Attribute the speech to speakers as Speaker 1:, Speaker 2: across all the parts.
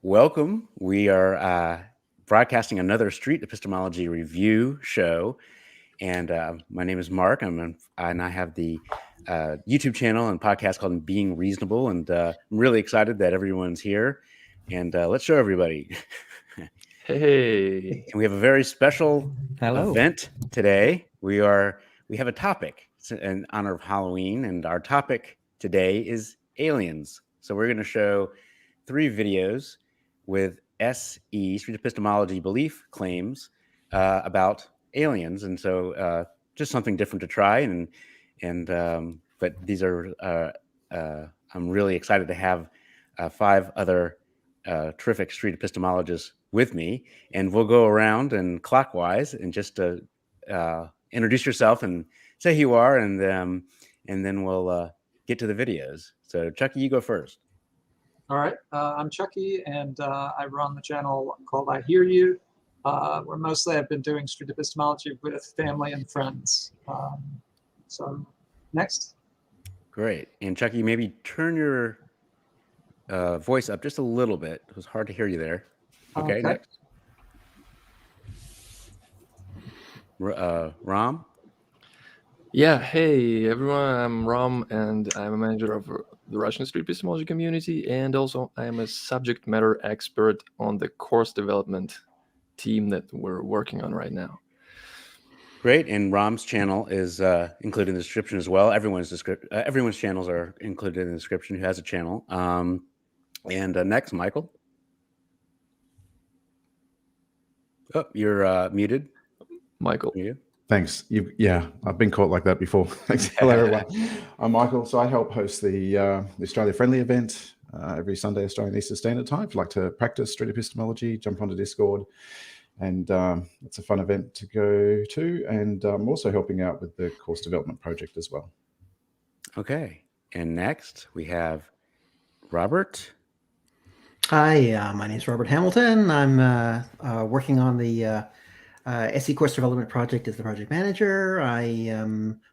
Speaker 1: welcome. We are broadcasting another Street Epistemology review show. And my name is Mark, and I have the YouTube channel and podcast called Being Reasonable. And I'm really excited that everyone's here. And let's show everybody.
Speaker 2: Hey.
Speaker 1: And we have a very special event today. We have a topic in honor of Halloween, and our topic today is aliens. So we're going to show 3 videos with SE, Street Epistemology belief claims about aliens. And so just something different to try. But these are, I'm really excited to have 5 other terrific street epistemologists with me, and we'll go around and clockwise and just introduce yourself and say who you are, and then we'll get to the videos. So Chucky, you go first.
Speaker 3: All right, I'm Chucky, and I run the channel called I Hear You, where mostly I've been doing street epistemology with family and friends. So next.
Speaker 1: Great. And Chucky, maybe turn your voice up just a little bit. It was hard to hear you there. Okay. Next. Ram?
Speaker 2: Yeah, hey everyone, I'm Ram, and I'm a manager of the Russian Street Epistemology community, and also I am a subject matter expert on the course development team that we're working on right now.
Speaker 1: Great, and Ram's channel is included in the description as well. Everyone's channels are included in the description who has a channel. And next, Michael. Oh, you're muted.
Speaker 2: Michael.
Speaker 1: You?
Speaker 4: Thanks. Yeah, I've been caught like that before. Thanks. Hello, everyone. I'm Michael. So I help host the Australia Friendly event every Sunday, Australian Eastern Standard Time. If you'd like to practice street epistemology, jump onto Discord. And it's a fun event to go to. And I'm also helping out with the course development project as well.
Speaker 1: Okay. And next, we have Robert.
Speaker 5: Hi, my name is Robert Hamilton. I'm working on the SE course development project as the project manager.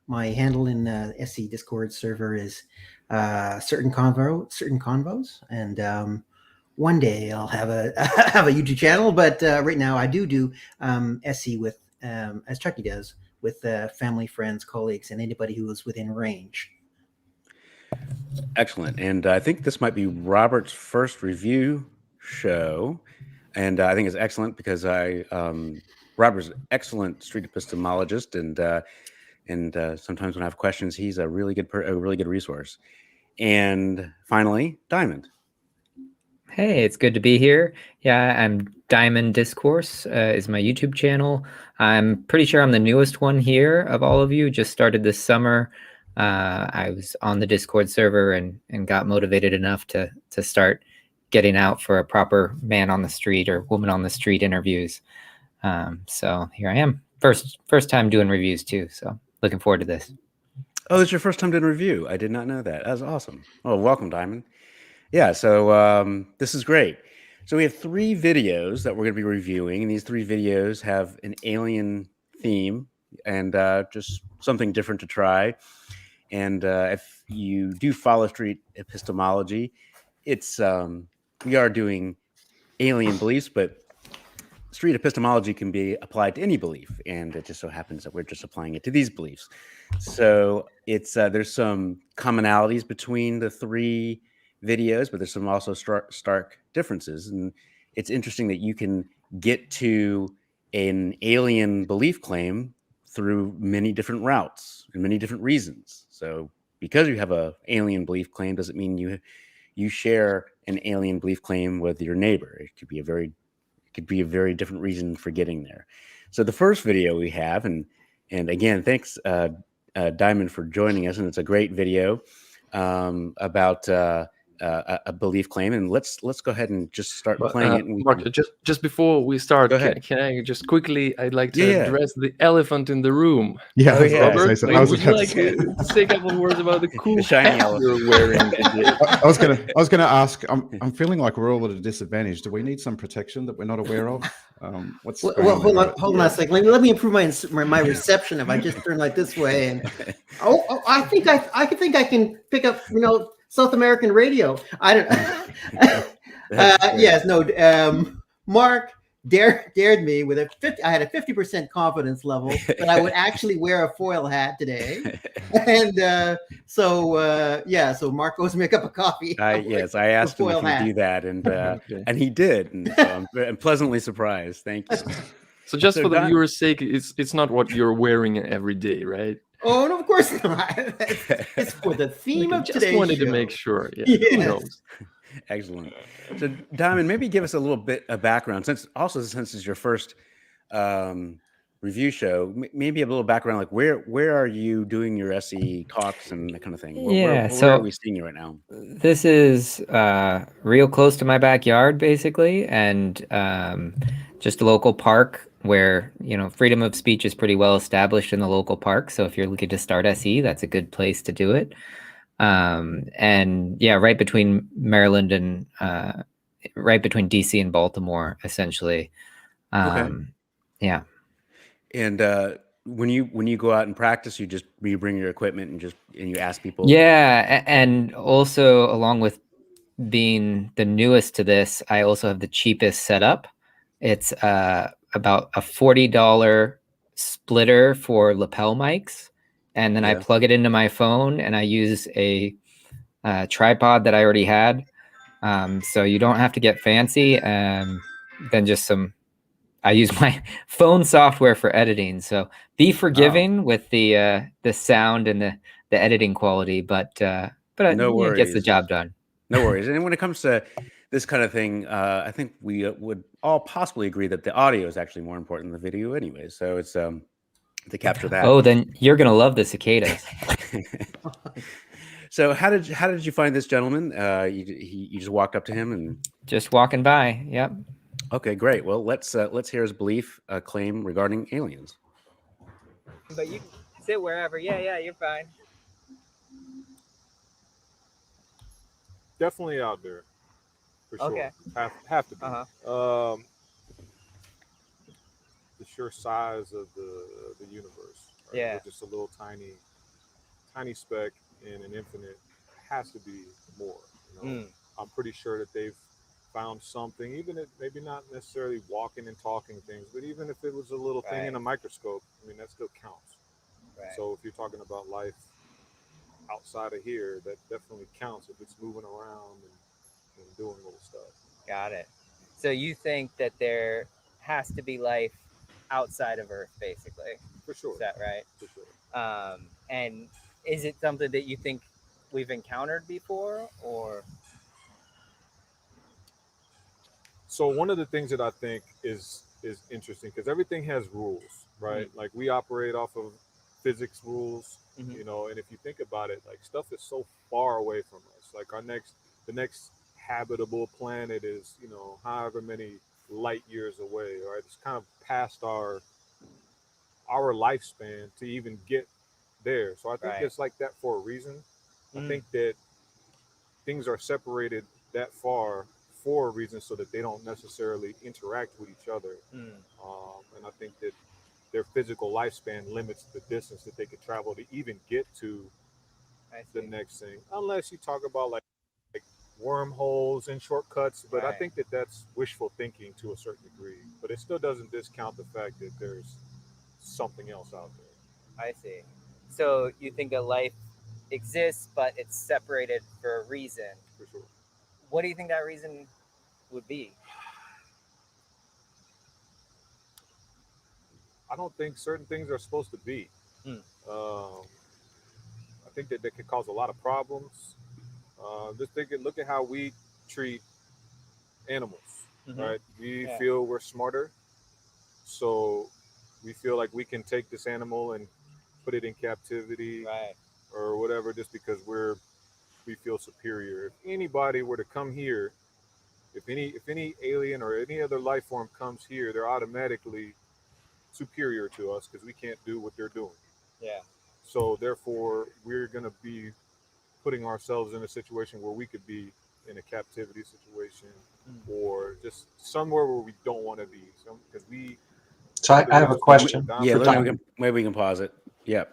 Speaker 5: My handle in the SE Discord server is certain convos, and one day I'll have a YouTube channel. But right now I do SE with as Chucky does with family, friends, colleagues, and anybody who is within range.
Speaker 1: Excellent. And I think this might be Robert's first review show. And I think it's excellent because Robert's an excellent street epistemologist, and sometimes when I have questions, he's a really good resource. And finally, Diamond.
Speaker 6: Hey, it's good to be here. Yeah, I'm Diamond. Discourse is my YouTube channel. I'm pretty sure I'm the newest one here of all of you. Just started this summer. I was on the Discord server and got motivated enough to start getting out for a proper man on the street or woman on the street interviews. So here I am. First time doing reviews too. So looking forward to this.
Speaker 1: Oh, it's your first time doing a review. I did not know that. That was awesome. Oh, welcome, Diamond. Yeah, so this is great. So we have 3 videos that we're going to be reviewing, and these 3 videos have an alien theme and just something different to try. And if you do follow street epistemology, it's we are doing alien beliefs, but street epistemology can be applied to any belief, and it just so happens that we're just applying it to these beliefs. So it's there's some commonalities between the 3 videos, but there's some also stark differences. And it's interesting that you can get to an alien belief claim through many different routes and many different reasons. So because you have a alien belief claim doesn't mean you share an alien belief claim with your neighbor. It could be a very different reason for getting there. So the first video we have, and again, thanks Diamond for joining us, and it's a great video about a belief claim, and let's go ahead and just start playing it. And
Speaker 2: Mark, just before we start, can I just quickly? I'd like to address the elephant in the room.
Speaker 4: Yeah,
Speaker 2: Robert, would you like to say a couple words about the cool
Speaker 1: shiny
Speaker 2: hat you're wearing today?
Speaker 4: I was gonna ask. I'm feeling like we're all at a disadvantage. Do we need some protection that we're not aware of?
Speaker 5: Hold on a second. Let me improve my reception. If I just turn like this way, and I think I can pick up South American radio. I don't.
Speaker 1: That's great.
Speaker 5: Yes, no. Mark dared me with I had a 50% confidence level that I would actually wear a foil hat today, and so Mark goes make up a coffee.
Speaker 1: Yes, I asked him if he'd do that, and he did, and so I'm pleasantly surprised. Thank you.
Speaker 2: So just
Speaker 1: So
Speaker 2: for the
Speaker 1: Don-
Speaker 2: viewer's sake, it's not what you're wearing every day, right?
Speaker 5: Oh no, of course not. It's for the theme of
Speaker 2: Just
Speaker 5: today's
Speaker 2: wanted
Speaker 5: show.
Speaker 2: to make sure. Yeah,
Speaker 5: Yes.
Speaker 2: who knows?
Speaker 1: Excellent. So, Diamond, maybe give us a little bit of background, since it's your first review show. Maybe a little background, like where are you doing your SE talks and that kind of thing? Where are we seeing you right now?
Speaker 6: This is real close to my backyard, basically, and just a local park where, you know, freedom of speech is pretty well established in the local park. So if you're looking to start SE, that's a good place to do it. And yeah, right between Maryland and right between DC and Baltimore, essentially. Yeah.
Speaker 1: And when you go out and practice, you bring your equipment and you ask people.
Speaker 6: Yeah, and also along with being the newest to this, I also have the cheapest setup. It's about a $40 splitter for lapel mics, and then I plug it into my phone, and I use a tripod that I already had. So you don't have to get fancy. Then just I use my phone software for editing. So be forgiving with the sound and the editing quality, but
Speaker 1: No worries.
Speaker 6: It gets the job done.
Speaker 1: No worries. And when it comes to this kind of thing, I think we would all possibly agree that the audio is actually more important than the video anyway. So it's to capture that.
Speaker 6: Oh, then you're going to love the cicadas.
Speaker 1: So how did you find this gentleman? You just walked up to him and
Speaker 6: just walking by. Yep.
Speaker 1: Okay, great. Well, let's hear his belief claim regarding aliens.
Speaker 6: But you can sit wherever. Yeah, you're fine.
Speaker 7: Definitely out there, for sure.
Speaker 6: Okay.
Speaker 7: Have to be. The sheer size of the universe. Right?
Speaker 6: Yeah.
Speaker 7: We're just a little tiny speck in an infinite. Has to be more. You know? I'm pretty sure that they've found something, even if maybe not necessarily walking and talking things, but even if it was a little thing in a microscope, I mean, that still counts. Right. So if you're talking about life outside of here, that definitely counts if it's moving around and doing little stuff.
Speaker 8: Got it. So you think that there has to be life outside of Earth, basically?
Speaker 7: For sure.
Speaker 8: Is that right?
Speaker 7: For sure.
Speaker 8: And is it something that you think we've encountered before, or?
Speaker 7: So one of the things that I think is interesting, because everything has rules, right? Like we operate off of physics rules, you know, and if you think about it, like stuff is so far away from us. Like the next habitable planet is, you know, however many light years away, right? It's kind of past our lifespan to even get there. So I think it's like that for a reason. I think that things are separated that far for a reason, so that they don't necessarily interact with each other. And I think that their physical lifespan limits the distance that they could travel to even get to the next thing, unless you talk about like wormholes and shortcuts. But I think that that's wishful thinking to a certain degree, but it still doesn't discount the fact that there's something else out there.
Speaker 8: I see. So you think that life exists, but it's separated for a reason.
Speaker 7: For sure.
Speaker 8: What do you think that reason would be?
Speaker 7: I don't think certain things are supposed to be. I think that they could cause a lot of problems. Just look at how we treat animals, right? We feel we're smarter, so we feel like we can take this animal and put it in captivity, or whatever, just because we feel superior. If anybody were to come here, if any alien or any other life form comes here, they're automatically superior to us because we can't do what they're doing.
Speaker 8: Yeah.
Speaker 7: So therefore, we're going to be putting ourselves in a situation where we could be in a captivity situation, or just somewhere where we don't want to be. Because
Speaker 3: So I have a question.
Speaker 1: Yeah, maybe we can pause it. Yeah.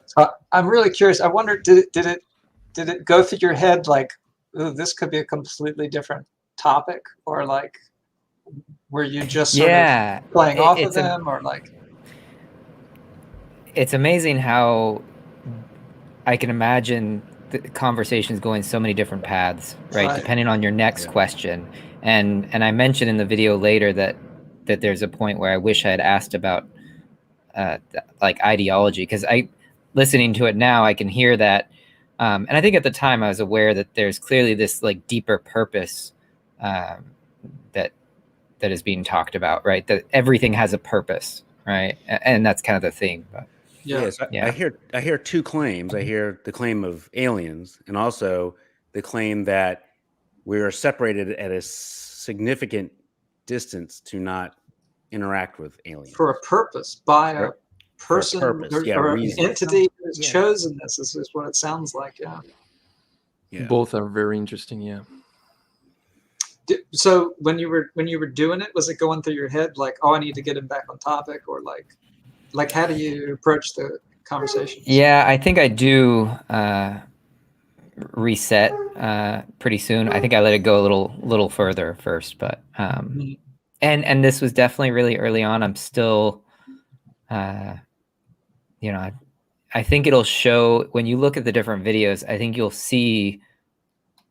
Speaker 3: I'm really curious. I wonder, did it go through your head like, ooh, this could be a completely different topic, or like were you just sort
Speaker 6: Yeah,
Speaker 3: of playing off of
Speaker 6: it's a,
Speaker 3: them, or like?
Speaker 6: it's amazing how I can imagine the conversations going so many different paths, right?
Speaker 3: Right.
Speaker 6: Depending on your next
Speaker 1: Yeah.
Speaker 6: question. And I mentioned in the video later that there's a point where I wish I had asked about like ideology, because listening to it now, I can hear that. And I think at the time I was aware that there's clearly this like deeper purpose that is being talked about, right? That everything has a purpose, right? And that's kind of the theme. But
Speaker 3: Yeah.
Speaker 1: Yes, I hear two claims. I hear the claim of aliens, and also the claim that we are separated at a significant distance to not interact with aliens.
Speaker 3: For a purpose, by a
Speaker 1: For a
Speaker 3: person
Speaker 1: purpose,
Speaker 3: or,
Speaker 1: yeah,
Speaker 3: or an
Speaker 1: reason.
Speaker 3: entity who's
Speaker 8: Yeah.
Speaker 3: chosen this. This is what it sounds like. Yeah.
Speaker 1: Yeah.
Speaker 2: Both are very interesting. Yeah.
Speaker 3: So when you were doing it, was it going through your head like, oh, I need to get him back on topic, or like how do you approach the conversation?
Speaker 6: yeah, I think I do reset pretty soon. I think I let it go a little further first, but
Speaker 3: Mhm.
Speaker 6: and this was definitely really early on. I'm still you know, I think it'll show when you look at the different videos. I think you'll see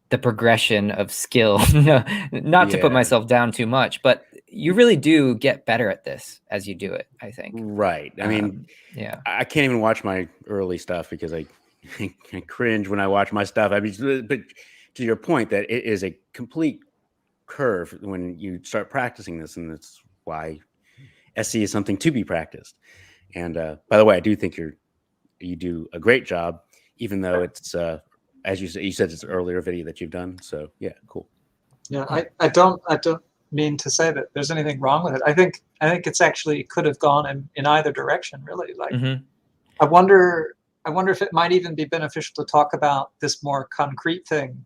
Speaker 6: the progression of skill. No, not to put
Speaker 1: Yeah.
Speaker 6: myself down too much, but you really do get better at this as you do it, I think.
Speaker 1: Right. I mean,
Speaker 6: Yeah.
Speaker 1: I can't even watch my early stuff because I cringe when I watch my stuff. I mean, but to your point, that it is a complete curve when you start practicing this, and that's why SC is something to be practiced. And by the way, I do think you do a great job, even though it's as you said it's an earlier video that you've done. So yeah, cool.
Speaker 3: Yeah, I don't mean to say that there's anything wrong with it. I think it's actually could have gone in either direction, really. Like
Speaker 6: Mhm.
Speaker 3: I wonder if it might even be beneficial to talk about this more concrete thing,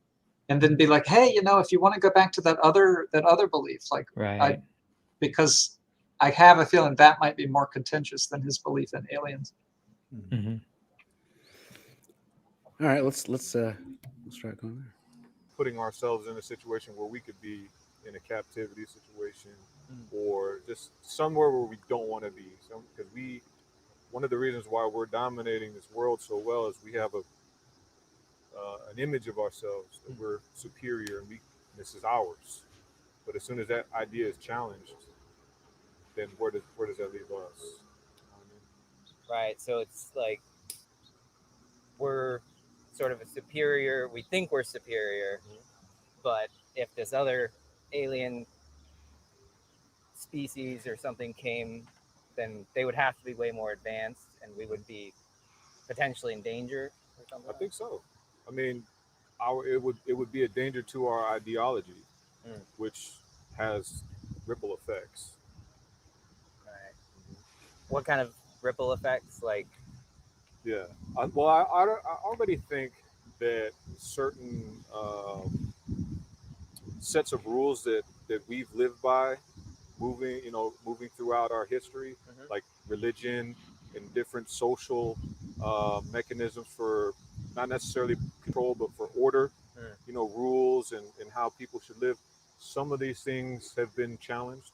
Speaker 3: and then be like, hey, if you want to go back to that other belief, like
Speaker 6: Right.
Speaker 3: because I have a feeling that might be more contentious than his belief in aliens.
Speaker 6: hmm
Speaker 1: All right, let's start going there.
Speaker 7: Putting ourselves in a situation where we could be in a captivity situation, or just somewhere where we don't want to be. Because one of the reasons why we're dominating this world so well is we have an image of ourselves that we're superior and this is ours. But as soon as that idea is challenged, then where does that leave us?
Speaker 8: Right. So it's like we're sort of a superior. We think we're superior, but if this other alien species or something came, then they would have to be way more advanced, and we would be potentially in danger or something.
Speaker 7: I think so. I mean, it would be a danger to our ideology, which has ripple effects.
Speaker 8: Right. What kind of ripple effects? Like,
Speaker 7: yeah. I already think that certain sets of rules that we've lived by, moving throughout our history, like religion and different social mechanisms for not necessarily control, but for order, rules and how people should live. Some of these things have been challenged,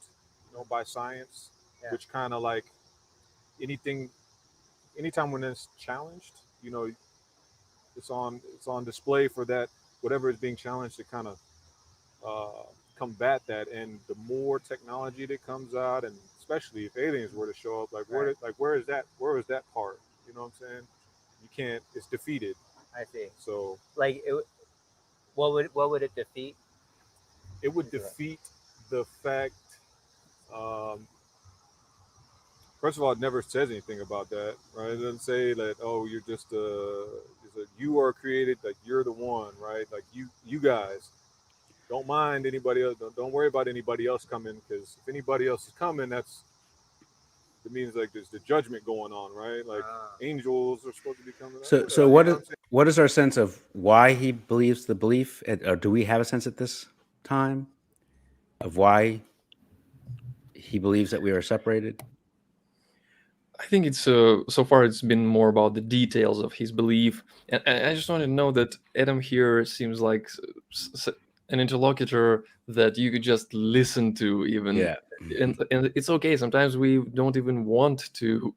Speaker 7: by science, which kind of like anytime when it's challenged, it's on display for that, whatever is being challenged, to kind of combat that. And the more technology that comes out, and especially if aliens were to show up, where is that part? You know what I'm saying? You can't. It's defeated.
Speaker 8: I see.
Speaker 7: So
Speaker 8: like, what would it defeat?
Speaker 7: It would defeat the fact. First of all, it never says anything about that, right? It doesn't say that, oh, you're just you are created, like you're the one, right? Like you guys don't mind anybody else. Don't worry about anybody else coming, because if anybody else is coming, it means like there's the judgment going on, right? Like angels are supposed to be coming.
Speaker 1: So what is our sense of why he believes the belief? Or do we have a sense at this time of why he believes that we are separated?
Speaker 2: I think it's so far it's been more about the details of his belief, and I just want to know that Adam here seems like an interlocutor that you could just listen to, even.
Speaker 1: Yeah.
Speaker 2: And it's okay. Sometimes we don't even want to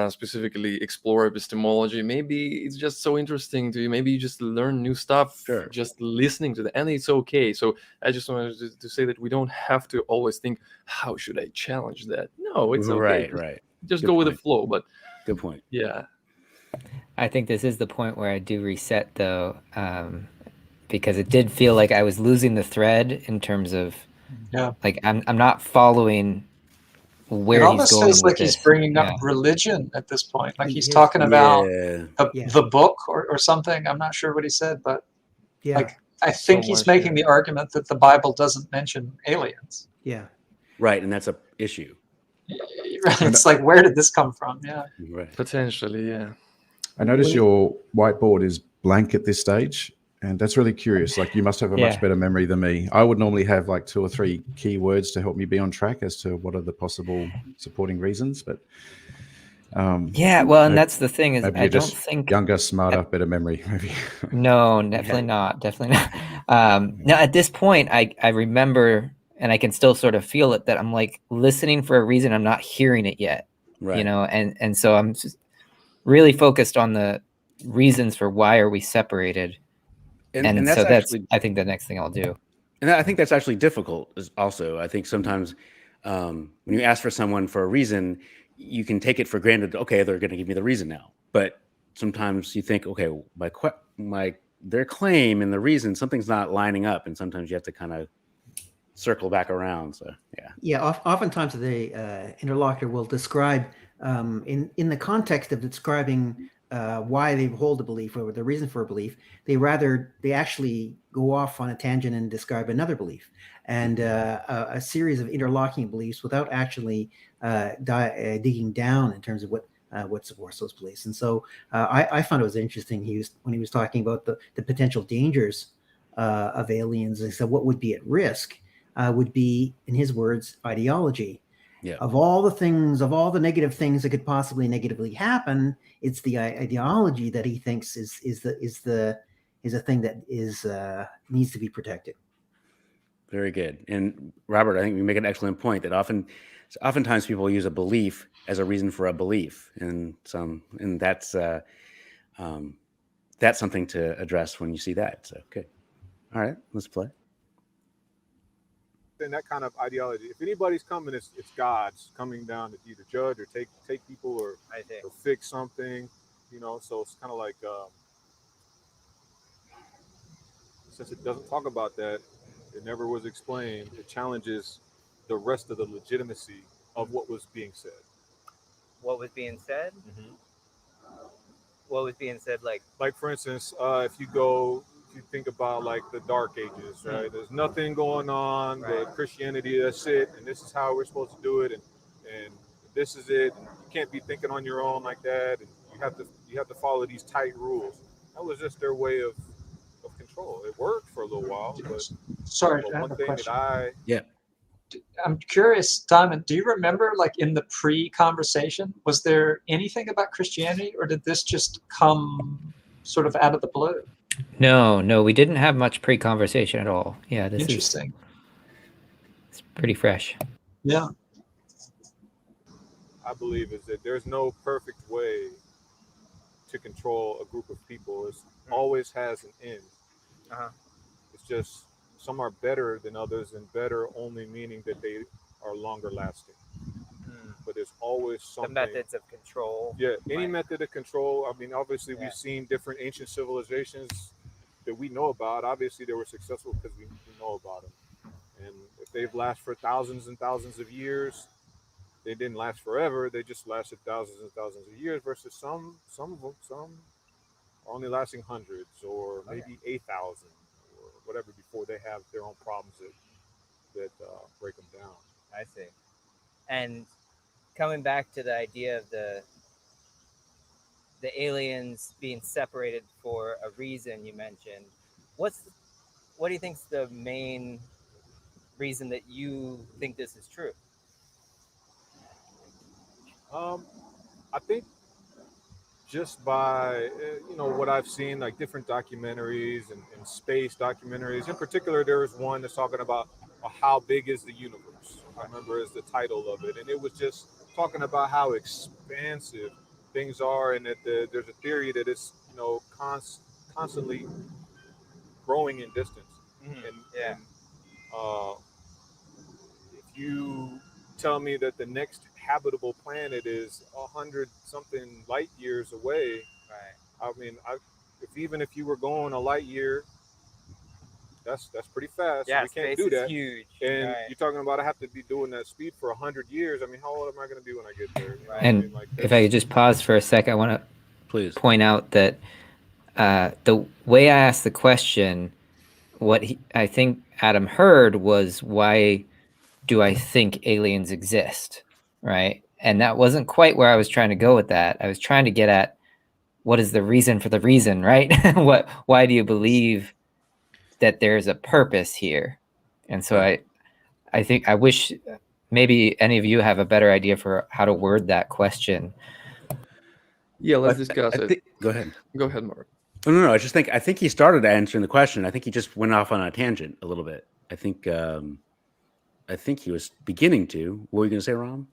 Speaker 2: specifically explore epistemology. Maybe it's just so interesting to you. Maybe you just learn new stuff just listening to that, and it's okay. So I just wanted to say that we don't have to always think, how should I challenge that? No, it's okay.
Speaker 1: Right.
Speaker 2: Just
Speaker 1: Good
Speaker 2: go with
Speaker 1: point.
Speaker 2: the flow. But
Speaker 1: Good point.
Speaker 2: yeah.
Speaker 6: I think this is the point where I do reset, though, because it did feel like I was losing the thread in terms of, like, I'm not following where
Speaker 3: it
Speaker 6: he's
Speaker 3: almost
Speaker 6: going
Speaker 3: feels
Speaker 6: with
Speaker 3: like he's
Speaker 6: this.
Speaker 3: bringing
Speaker 6: Yeah.
Speaker 3: up religion at this point. Like he's
Speaker 5: Yes.
Speaker 3: talking about
Speaker 1: Yeah.
Speaker 3: the book or something. I'm not sure what he said, but like I think he's
Speaker 2: much,
Speaker 3: making the argument that the Bible doesn't mention aliens.
Speaker 5: Yeah.
Speaker 1: Right, and that's a issue.
Speaker 3: It's like, where did this come from? Yeah.
Speaker 1: Right.
Speaker 2: Potentially, yeah.
Speaker 4: I notice your whiteboard is blank at this stage, and that's really curious. Like, you must have a much better memory than me. I would normally have like 2 or 3 keywords to help me be on track as to what are the possible supporting reasons. But
Speaker 6: yeah, well, and that's the thing is,
Speaker 4: maybe
Speaker 6: I
Speaker 4: you're
Speaker 6: don't
Speaker 4: just
Speaker 6: think
Speaker 4: younger, smarter, better memory. Maybe.
Speaker 6: No, definitely not. Definitely not. No, at this point, I remember, and I can still sort of feel it, that I'm like listening for a reason. I'm not hearing it yet,
Speaker 1: Right.
Speaker 6: you know, and so I'm just really focused on the reasons for why are we separated, and
Speaker 1: that's
Speaker 6: so that's
Speaker 1: actually,
Speaker 6: I think the next thing I'll do.
Speaker 1: and I think that's actually difficult. Also, I think sometimes when you ask for someone for a reason, you can take it for granted. Okay, they're going to give me the reason now, but sometimes you think, okay, their claim and the reason, something's not lining up, and sometimes you have to kind of circle back around. So
Speaker 5: yeah. Oftentimes the interlocutor will describe in the context of describing why they hold a belief or the reason for a belief. They actually go off on a tangent and describe another belief and a series of interlocking beliefs without actually digging down in terms of what supports those beliefs. And so I found it was interesting. When he was talking about the potential dangers of aliens, he said what would be at risk would be, in his words, ideology.
Speaker 1: Yeah.
Speaker 5: Of all the negative things that could possibly negatively happen, it's the ideology that he thinks is a thing that needs to be protected.
Speaker 1: Very good. And Robert, I think you make an excellent point that oftentimes people use a belief as a reason for a belief, and that's something to address when you see that. So, okay. All right, let's play.
Speaker 7: In that kind of ideology, if anybody's coming, it's God's coming down to either judge or take people or fix something, you know. So it's kind of like since it doesn't talk about that, it never was explained. It challenges the rest of the legitimacy of what was being said.
Speaker 8: What was being said?
Speaker 7: Mm-hmm.
Speaker 8: What was being said? Like
Speaker 7: for instance, if you think about like the Dark Ages, right? There's nothing going on but Christianity. That's it, and this is how we're supposed to do it, and this is it. And you can't be thinking on your own like that, and you have to follow these tight rules. That was just their way of control. It worked for a little while, but
Speaker 3: sorry,
Speaker 7: but
Speaker 3: I have
Speaker 7: one
Speaker 3: a
Speaker 7: thing
Speaker 3: question.
Speaker 7: that
Speaker 3: I'm curious, Diamond, do you remember, like in the pre-conversation, was there anything about Christianity, or did this just come sort of out of the blue?
Speaker 6: No, we didn't have much pre-conversation at all. Yeah, this
Speaker 3: Interesting.
Speaker 6: It's pretty fresh.
Speaker 3: Yeah.
Speaker 7: I believe is that there's no perfect way to control a group of people. It always has an end. It's just some are better than others, and better only meaning that they are longer lasting. But there's always something.
Speaker 8: The methods of control.
Speaker 7: Yeah, any method of control. I mean, obviously we've seen different ancient civilizations that we know about. Obviously they were successful because we know about them. And if they've lasted for thousands and thousands of years, they didn't last forever. They just lasted thousands and thousands of years. Versus some are only lasting hundreds or maybe 8,000 or whatever before they have their own problems that break them down.
Speaker 8: I see. And coming back to the idea of the aliens being separated for a reason you mentioned, what do you think's the main reason that you think this is true?
Speaker 7: I think just by what I've seen, like different documentaries and space documentaries. In particular, there was one that's talking about how big is the universe. I remember as the title of it, and it was just talking about how expansive things are, and that there's a theory that it's constantly growing in distance.
Speaker 8: Mhm.
Speaker 7: And,
Speaker 8: Yeah.
Speaker 7: and if you tell me that the next habitable planet is 100-something light years away,
Speaker 8: Right.
Speaker 7: I mean, even if you were going a light year, that's pretty fast.
Speaker 8: Yeah.
Speaker 7: So we can't
Speaker 8: Space
Speaker 7: do
Speaker 8: is
Speaker 7: that.
Speaker 8: huge.
Speaker 7: And
Speaker 8: right.
Speaker 7: you're talking about I have to be doing that speed for 100 years. I mean, how old am I going to be when I get there?
Speaker 8: Right.
Speaker 6: And
Speaker 7: I mean, like,
Speaker 6: if I could just pause for a sec, I want to
Speaker 1: Please.
Speaker 6: point out that the way I asked the question, I think Adam heard was, why do I think aliens exist, right? And that wasn't quite where I was trying to go with that. I was trying to get at, what is the reason for the reason, right? Why do you believe that there's a purpose here? And so I think I wish maybe any of you have a better idea for how to word that question.
Speaker 2: Yeah, let's discuss it.
Speaker 1: Go ahead.
Speaker 2: Go ahead, Mark.
Speaker 1: Oh, no. I think he started answering the question. I think he just went off on a tangent a little bit. I think he was beginning to. What were you going to say, Ram?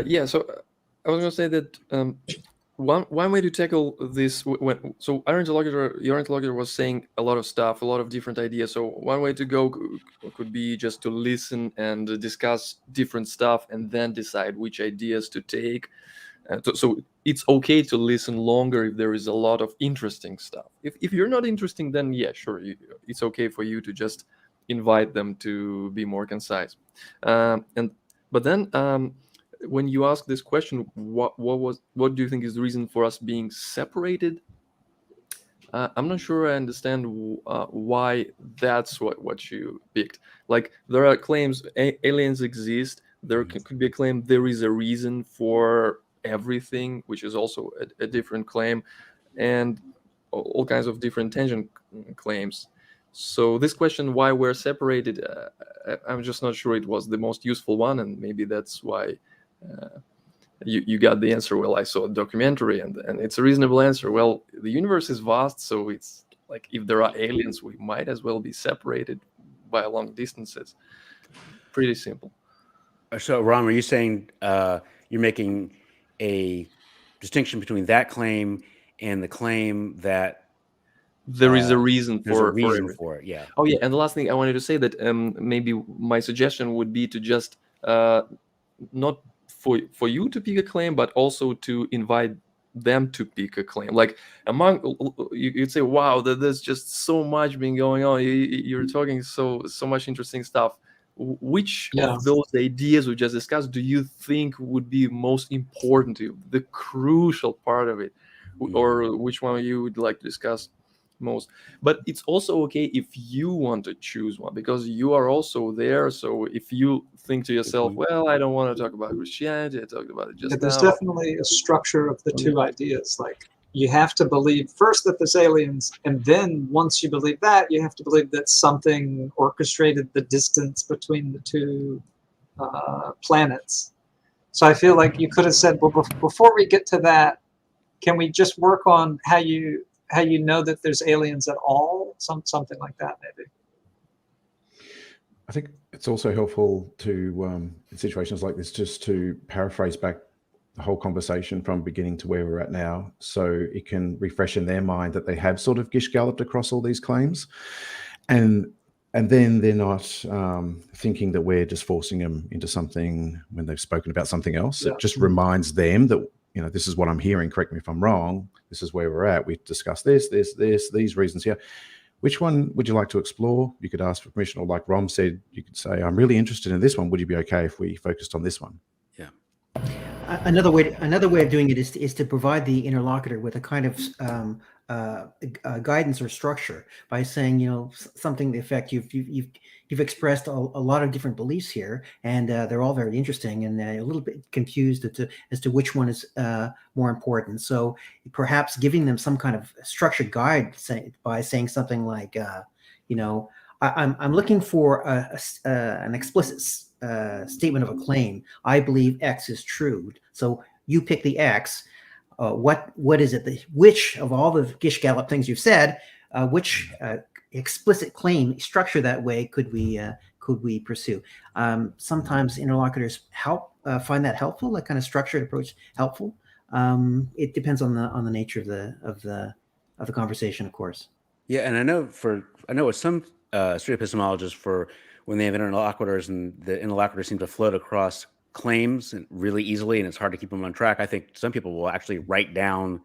Speaker 2: Yeah, so I was going to say that one way to tackle this, so your interlocutor was saying a lot of stuff, a lot of different ideas. So one way to go could be just to listen and discuss different stuff, and then decide which ideas to take. So it's okay to listen longer if there is a lot of interesting stuff. If you're not interesting, then yeah, sure, it's okay for you to just invite them to be more concise. But then when you ask this question, what do you think is the reason for us being separated? I'm not sure I understand why that's what you picked. Like, there are claims aliens exist. There could be a claim there is a reason for everything, which is also a different claim, and all kinds of different tangent claims. So this question, why we're separated, I'm just not sure it was the most useful one, and maybe that's why you got the answer. Well, I saw a documentary, and it's a reasonable answer. Well, the universe is vast, so it's like, if there are aliens, we might as well be separated by long distances. Pretty simple.
Speaker 1: So, Ram, are you saying you're making a distinction between that claim and the claim that
Speaker 2: there is a reason
Speaker 1: there's
Speaker 2: for
Speaker 1: a reason
Speaker 2: everything?
Speaker 1: for it? Yeah.
Speaker 2: Oh yeah, and the last thing I wanted to say, that maybe my suggestion would be to just not for you to pick a claim, but also to invite them to pick a claim. Like, you'd say, wow, there's just so much been going on. You're talking so much interesting stuff. Which of those ideas we just discussed do you think would be most important to you, the crucial part of it, or which one you would like to discuss most? But it's also okay if you want to choose one, because you are also there. So if you think to yourself, well, I don't want to talk about Christianity, I talked about it just now.
Speaker 3: There's definitely a structure of the two ideas. Like, you have to believe first that there's aliens, and then once you believe that, you have to believe that something orchestrated the distance between the two planets. So I feel like you could have said, well, before we get to that, can we just work on how you know that there's aliens at all? Something like that, maybe.
Speaker 4: I think it's also helpful to, in situations like this, just to paraphrase back the whole conversation from beginning to where we're at now, so it can refresh in their mind that they have sort of gish-galloped across all these claims, and then they're not thinking that we're just forcing them into something when they've spoken about something else. It just reminds them that, this is what I'm hearing, correct me if I'm wrong, this is where we're at, we've discussed this, these reasons here. Which one would you like to explore? You could ask for permission, or like Rom said, you could say, I'm really interested in this one. Would you be okay if we focused on this one?
Speaker 1: Yeah.
Speaker 5: Another way of doing it is to provide the interlocutor with a kind of guidance or structure by saying, something to the effect, you've expressed a lot of different beliefs here, and they're all very interesting, and a little bit confused as to which one is more important. So perhaps giving them some kind of structured guide by saying something like, I'm looking for an explicit statement of a claim. I believe X is true. So you pick the X. what is it which of all the Gish Gallop things you've said, which explicit claim structure that way could we pursue? Sometimes interlocutors find that helpful, that kind of structured approach helpful. It depends on the nature of the conversation, of course.
Speaker 1: Yeah, and I know with some street epistemologists, for when they have interlocutors and the interlocutors seem to float across claims really easily, and it's hard to keep them on track. I think some people will actually write down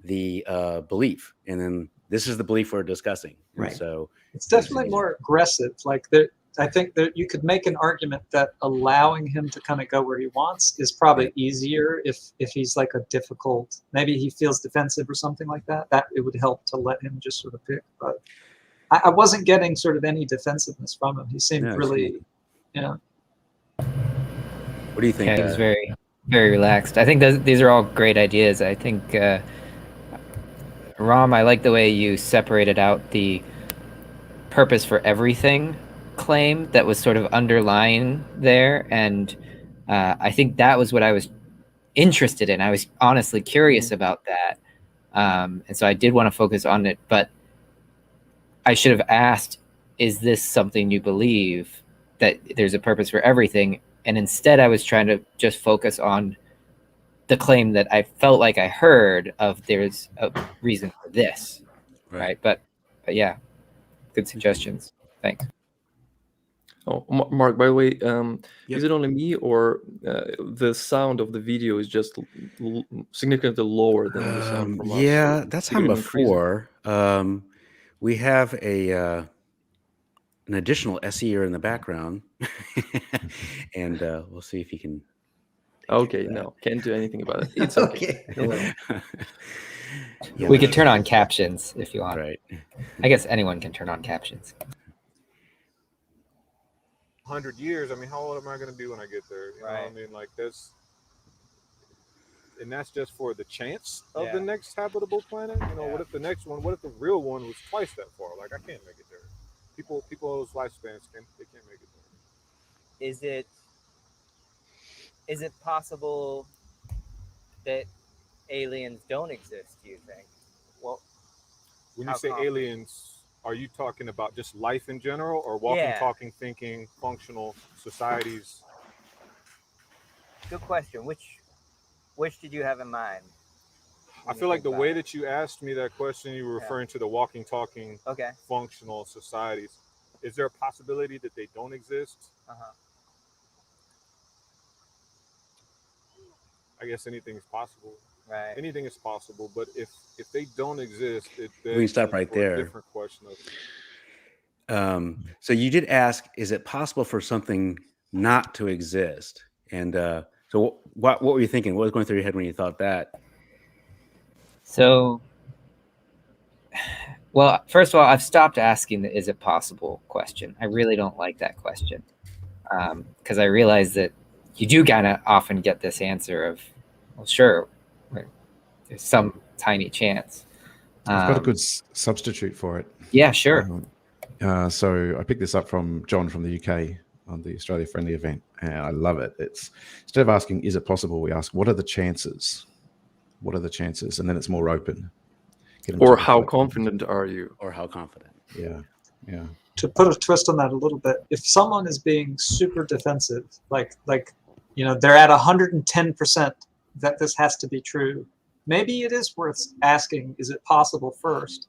Speaker 1: the belief, and then this is the belief we're discussing. And
Speaker 5: right.
Speaker 1: So
Speaker 3: it's definitely more aggressive. Like I think that you could make an argument that allowing him to kind of go where he wants is probably easier if he's like a difficult, maybe he feels defensive or something like that. That it would help to let him just sort of pick. But I wasn't getting sort of any defensiveness from him. He seemed really,
Speaker 1: What do you think?
Speaker 6: Yeah, he's very, very relaxed. I think these are all great ideas. I think, Ram, I like the way you separated out the purpose for everything claim that was sort of underlying there. And I think that was what I was interested in. I was honestly curious about that. And so I did want to focus on it, but I should have asked, is this something you believe, that there's a purpose for everything? And instead I was trying to just focus on the claim that I felt like I heard of there's a reason for this, right? But yeah, good suggestions. Thanks.
Speaker 2: Oh, Mark, by the way, is it only me, or the sound of the video is just significantly lower than the sound from us?
Speaker 1: Yeah, that's happened before. We have an additional SEer in the background, and we'll see if he can.
Speaker 2: Okay, no, can't do anything about it. It's okay.
Speaker 6: We could turn on captions if you want.
Speaker 1: Right.
Speaker 6: I guess anyone can turn on captions.
Speaker 7: 100 years, I mean, how old am I going to be when I get there? You know what I mean? Like this, and that's just for the chance of the next habitable planet. You know, what if the next one, what if the real one was twice that far? Like, I can't make it there. People's lifespans, they can't make it there.
Speaker 8: Is it possible that aliens don't exist, do you think? Well,
Speaker 7: when you say aliens, are you talking about just life in general, or walking, talking, thinking, functional societies?
Speaker 8: Good question. Which did you have in mind?
Speaker 7: I feel like the way that you asked me that question, you were referring to the walking, talking, functional societies. Is there a possibility that they don't exist? I guess anything is possible.
Speaker 8: Right.
Speaker 7: Anything is possible, but if they don't exist, it
Speaker 1: we can stop right there.
Speaker 7: A different question
Speaker 1: So you did ask, is it possible for something not to exist? And so what were you thinking? What was going through your head when you thought that?
Speaker 6: So, well, first of all, I've stopped asking the "is it possible" question. I really don't like that question, because I realize that you do kind of often get this answer of, well, sure, there's some tiny chance.
Speaker 4: I've got a good substitute for it.
Speaker 6: Yeah, sure.
Speaker 4: So I picked this up from John from the UK on the Australia Friendly event, and I love it. It's, instead of asking, is it possible, we ask, what are the chances? What are the chances? And then it's more open.
Speaker 2: Or how confident are you?
Speaker 1: Or how confident.
Speaker 4: Yeah.
Speaker 3: To put a twist on that a little bit, if someone is being super defensive, like they're at 110% that this has to be true, maybe it is worth asking, is it possible first?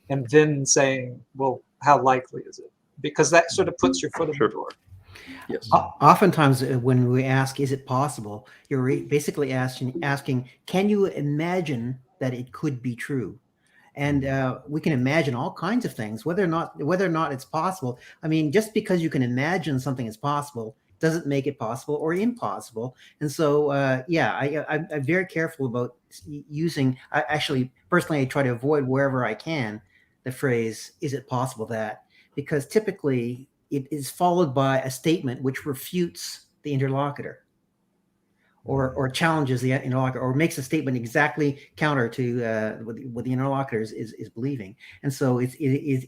Speaker 3: And then saying, well, how likely is it? Because that sort of puts your foot in the door.
Speaker 2: Yes.
Speaker 5: Oftentimes when we ask, is it possible, you're basically asking, can you imagine that it could be true? And we can imagine all kinds of things, whether or not it's possible. I mean, just because you can imagine something is possible doesn't make it possible or impossible. And so, I'm very careful about using. Personally, I try to avoid wherever I can the phrase, is it possible that? Because typically it is followed by a statement which refutes the interlocutor or challenges the interlocutor, or makes a statement exactly counter to what the interlocutor is believing. And so it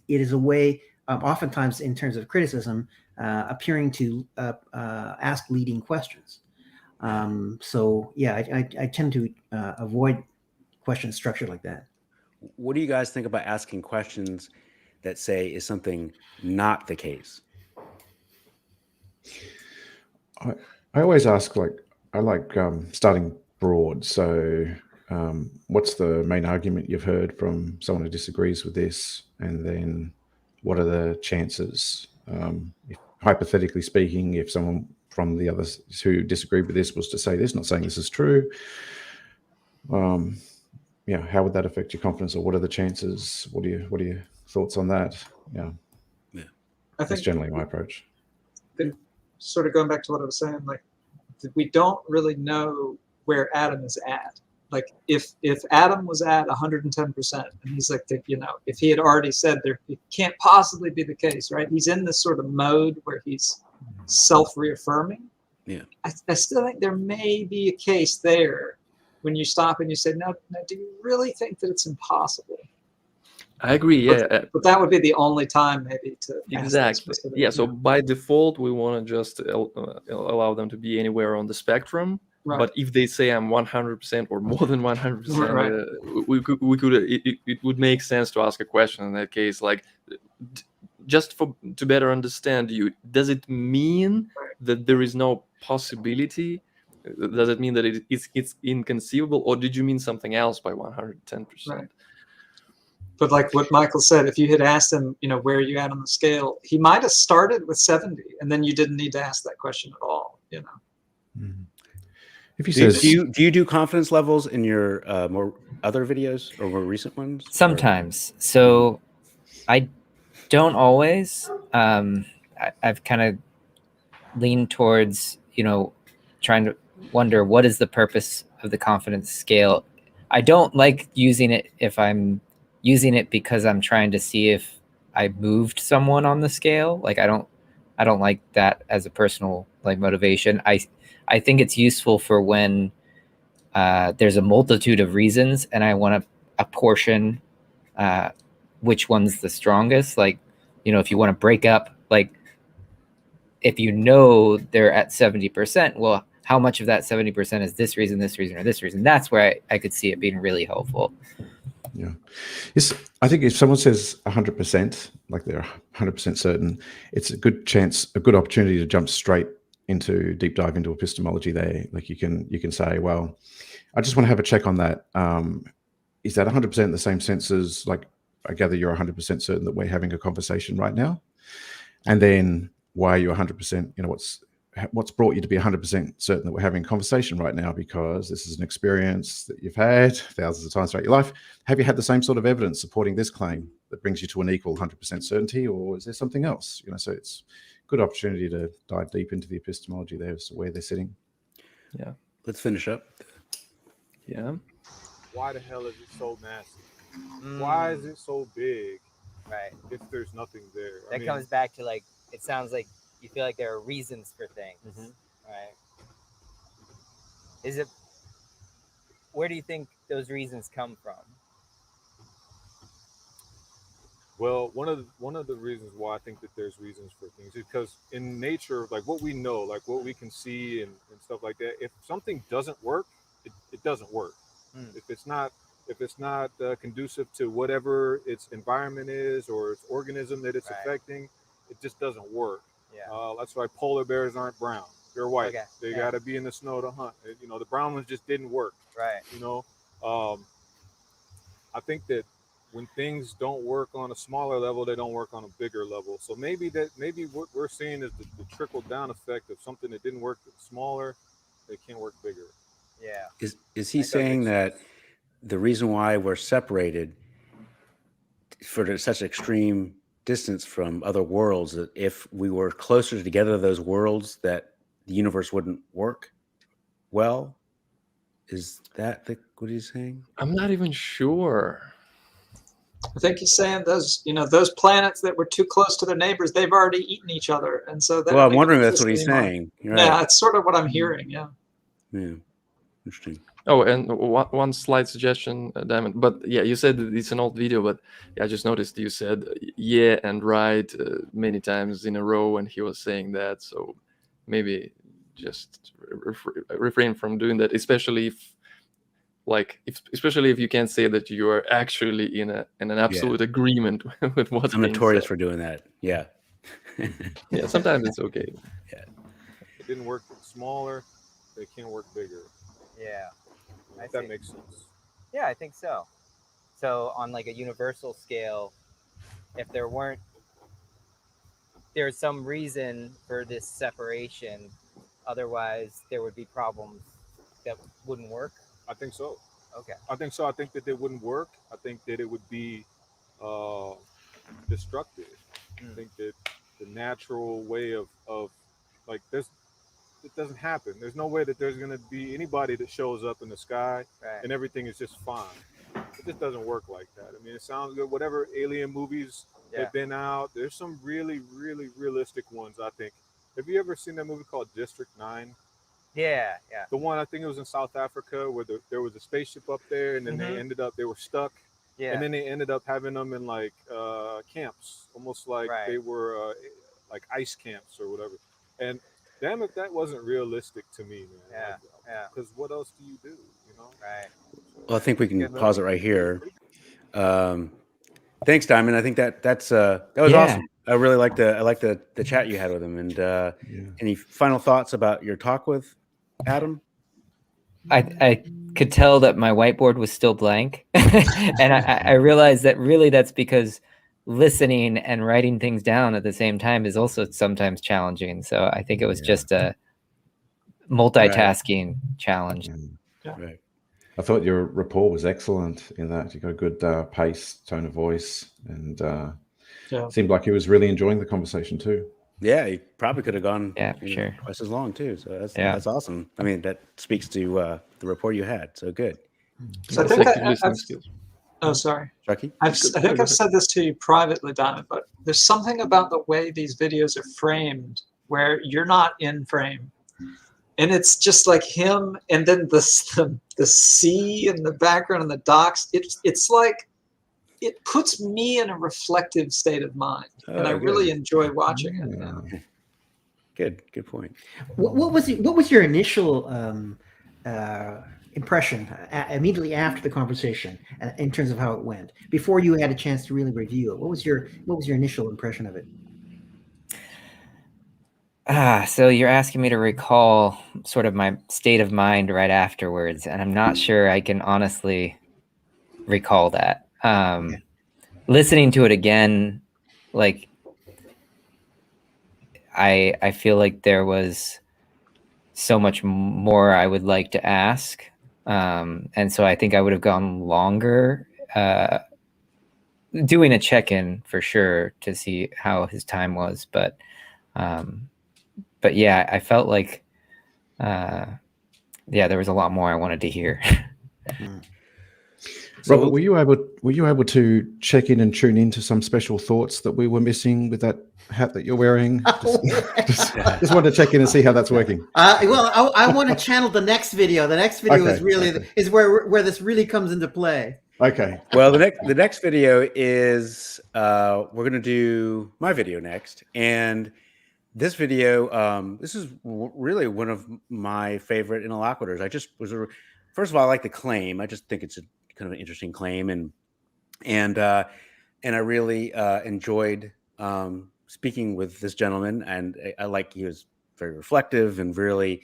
Speaker 5: is a way, oftentimes in terms of criticism, appearing to ask leading questions. I tend to avoid question structured like that.
Speaker 1: What do you guys think about asking questions that say, is something not the case?
Speaker 4: I always ask, I like starting broad. So what's the main argument you've heard from someone who disagrees with this? And then what are the chances? Hypothetically speaking, if someone from the others who disagree with this was to say this, not saying this is true, how would that affect your confidence, or what are the chances? What are your thoughts on that? Yeah.
Speaker 3: I
Speaker 4: That's
Speaker 3: think
Speaker 4: generally my approach.
Speaker 3: Sort of going back to what I was saying, like, we don't really know where Adam is at. Like, if Adam was at 110%, and he's like, if he had already said it can't possibly be the case, right? He's in this sort of mode where he's self-reaffirming.
Speaker 1: Yeah.
Speaker 3: I still think there may be a case there when you stop and you say, no, do you really think that it's impossible?
Speaker 2: I agree. Yeah,
Speaker 3: but that would be the only time maybe to
Speaker 2: exactly. Yeah. So by default, we want to just allow them to be anywhere on the spectrum. Right. But if they say I'm 100% or more than 100%, right. It would make sense to ask a question in that case, like, just to better understand you. Does it mean that there is no possibility? Does it mean that it's inconceivable, or did you mean something else by 110%?
Speaker 3: Right. But like what Michael said, if you had asked him, where are you at on the scale, he might have started with 70, and then you didn't need to ask that question at all.
Speaker 4: Mm-hmm. If he says,
Speaker 1: do you do confidence levels in your more other videos or more recent ones?
Speaker 6: Sometimes. So I don't always. I've kind of leaned towards, trying to wonder what is the purpose of the confidence scale. I don't like using it if I'm using it because I'm trying to see if I moved someone on the scale. Like I don't like that as a personal motivation. I think it's useful for when there's a multitude of reasons and I want to apportion which one's the strongest. Like, if you want to break up, like if they're at 70%, well, how much of that 70% is this reason, or this reason? That's where I could see it being really helpful.
Speaker 4: Yeah. I think if someone says 100%, like they're 100% certain, it's a good opportunity to jump straight into deep dive into epistemology there. Like you can say, well, I just want to have a check on that. Is that 100% in the same sense as, like, I gather you're 100% certain that we're having a conversation right now? And then why are you 100%? What's brought you to be 100% certain that we're having a conversation right now? Because this is an experience that you've had thousands of times throughout your life. Have you had the same sort of evidence supporting this claim that brings you to an equal 100% certainty, or is there something else? So it's a good opportunity to dive deep into the epistemology there as to where they're sitting.
Speaker 2: Yeah.
Speaker 1: Let's finish up.
Speaker 2: Yeah.
Speaker 7: Why the hell is it so massive? Why is it so big?
Speaker 8: Right.
Speaker 7: If there's nothing there.
Speaker 8: That comes back to, like, it sounds like you feel like there are reasons for things, right? Where do you think those reasons come from?
Speaker 7: Well, one of the reasons why I think that there's reasons for things is because in nature, like what we know, like what we can see and stuff like that, if something doesn't work, it doesn't work. If it's not conducive to whatever its environment is or its organism that it's affecting, it just doesn't work. Yeah. That's why polar bears aren't brown. They're white. Okay. They got to be in the snow to hunt. The brown ones just didn't work.
Speaker 8: Right.
Speaker 7: I think that when things don't work on a smaller level, they don't work on a bigger level. So maybe what we're seeing is the trickle down effect of something that didn't work smaller, they can't work bigger.
Speaker 8: Yeah.
Speaker 1: Is he saying that the reason why we're separated for such extreme distance from other worlds, that if we were closer together to those worlds, that the universe wouldn't work well? Is that what he's saying?
Speaker 2: I'm not even sure.
Speaker 3: I think he's saying those planets that were too close to their neighbors, they've already eaten each other, and so
Speaker 1: well, I'm wondering if that's what he's saying.
Speaker 3: Right. Yeah, that's sort of what I'm hearing. Yeah.
Speaker 1: Interesting.
Speaker 2: Oh, and one slight suggestion, Diamond. But yeah, you said that it's an old video, but I just noticed you said yeah and right many times in a row, and he was saying that. So maybe just refrain from doing that, especially if, like especially if you can't say that you are actually in an absolute agreement with what's
Speaker 1: I'm
Speaker 2: being
Speaker 1: notorious
Speaker 2: said.
Speaker 1: for doing that. Yeah.
Speaker 2: Yeah, sometimes it's okay.
Speaker 7: It didn't work smaller, they can't work bigger.
Speaker 8: Yeah.
Speaker 7: If that makes sense.
Speaker 8: Yeah, I think so. So on like a universal scale, if there's some reason for this separation, otherwise there would be problems that wouldn't work.
Speaker 7: I think so.
Speaker 8: Okay.
Speaker 7: I think so. I think that it wouldn't work. I think that it would be destructive. I think that the natural way of like this, it doesn't happen. There's no way that there's going to be anybody that shows up in the sky and everything is just fine. It just doesn't work like that. I mean, it sounds good. Whatever alien movies have been out, there's some really, really realistic ones, I think. Have you ever seen that movie called District 9?
Speaker 8: Yeah.
Speaker 7: The one, I think it was in South Africa, where there was a spaceship up there, and then they were stuck.
Speaker 8: Yeah.
Speaker 7: And then they ended up having them in like camps, almost like they were like ice camps or whatever. And damn if that wasn't realistic to me, man.
Speaker 8: Yeah.
Speaker 7: Because what else do you do, you know?
Speaker 8: Right.
Speaker 1: Well, I think we can pause it right here. Thanks, Diamond. I think that was awesome. I really like the chat you had with him. And any final thoughts about your talk with Adam?
Speaker 6: I could tell that my whiteboard was still blank, and I realized that really that's because listening and writing things down at the same time is also sometimes challenging. So I think it was just a multitasking challenge.
Speaker 1: Right.
Speaker 4: I thought your rapport was excellent in that. You got a good pace, tone of voice, and seemed like he was really enjoying the conversation too.
Speaker 1: Yeah, he probably could have gone
Speaker 6: sure.
Speaker 1: twice as long too. So that's awesome. I mean, that speaks to the rapport you had. So good.
Speaker 3: So I think oh, sorry.
Speaker 1: Chucky?
Speaker 3: I think I've said this to you privately, Diamond, but there's something about the way these videos are framed where you're not in frame. And it's just like him, and then the sea in the background and the docks. It's like it puts me in a reflective state of mind, and I really enjoy watching it now.
Speaker 1: Good point.
Speaker 5: What was your initial impression immediately after the conversation in terms of how it went, before you had a chance to really review it? What was your initial impression of it?
Speaker 6: So you're asking me to recall sort of my state of mind right afterwards, and I'm not sure I can honestly recall that. Listening to it again, like I feel like there was so much more I would like to ask, and so I think I would have gone longer doing a check-in for sure to see how his time was, but yeah, I felt like, there was a lot more I wanted to hear.
Speaker 4: Robert, were you able to check in and tune into some special thoughts that we were missing with that hat that you're wearing? Just wanted to check in and see how that's working.
Speaker 5: Well, I want to channel the next video. The next video is really is where this really comes into play.
Speaker 4: Okay.
Speaker 1: Well, the next video is we're going to do my video next, and this video, this is really one of my favorite interlocutors. First of all, I like the claim. I just think it's a kind of an interesting claim, and I really enjoyed speaking with this gentleman, and he was very reflective and really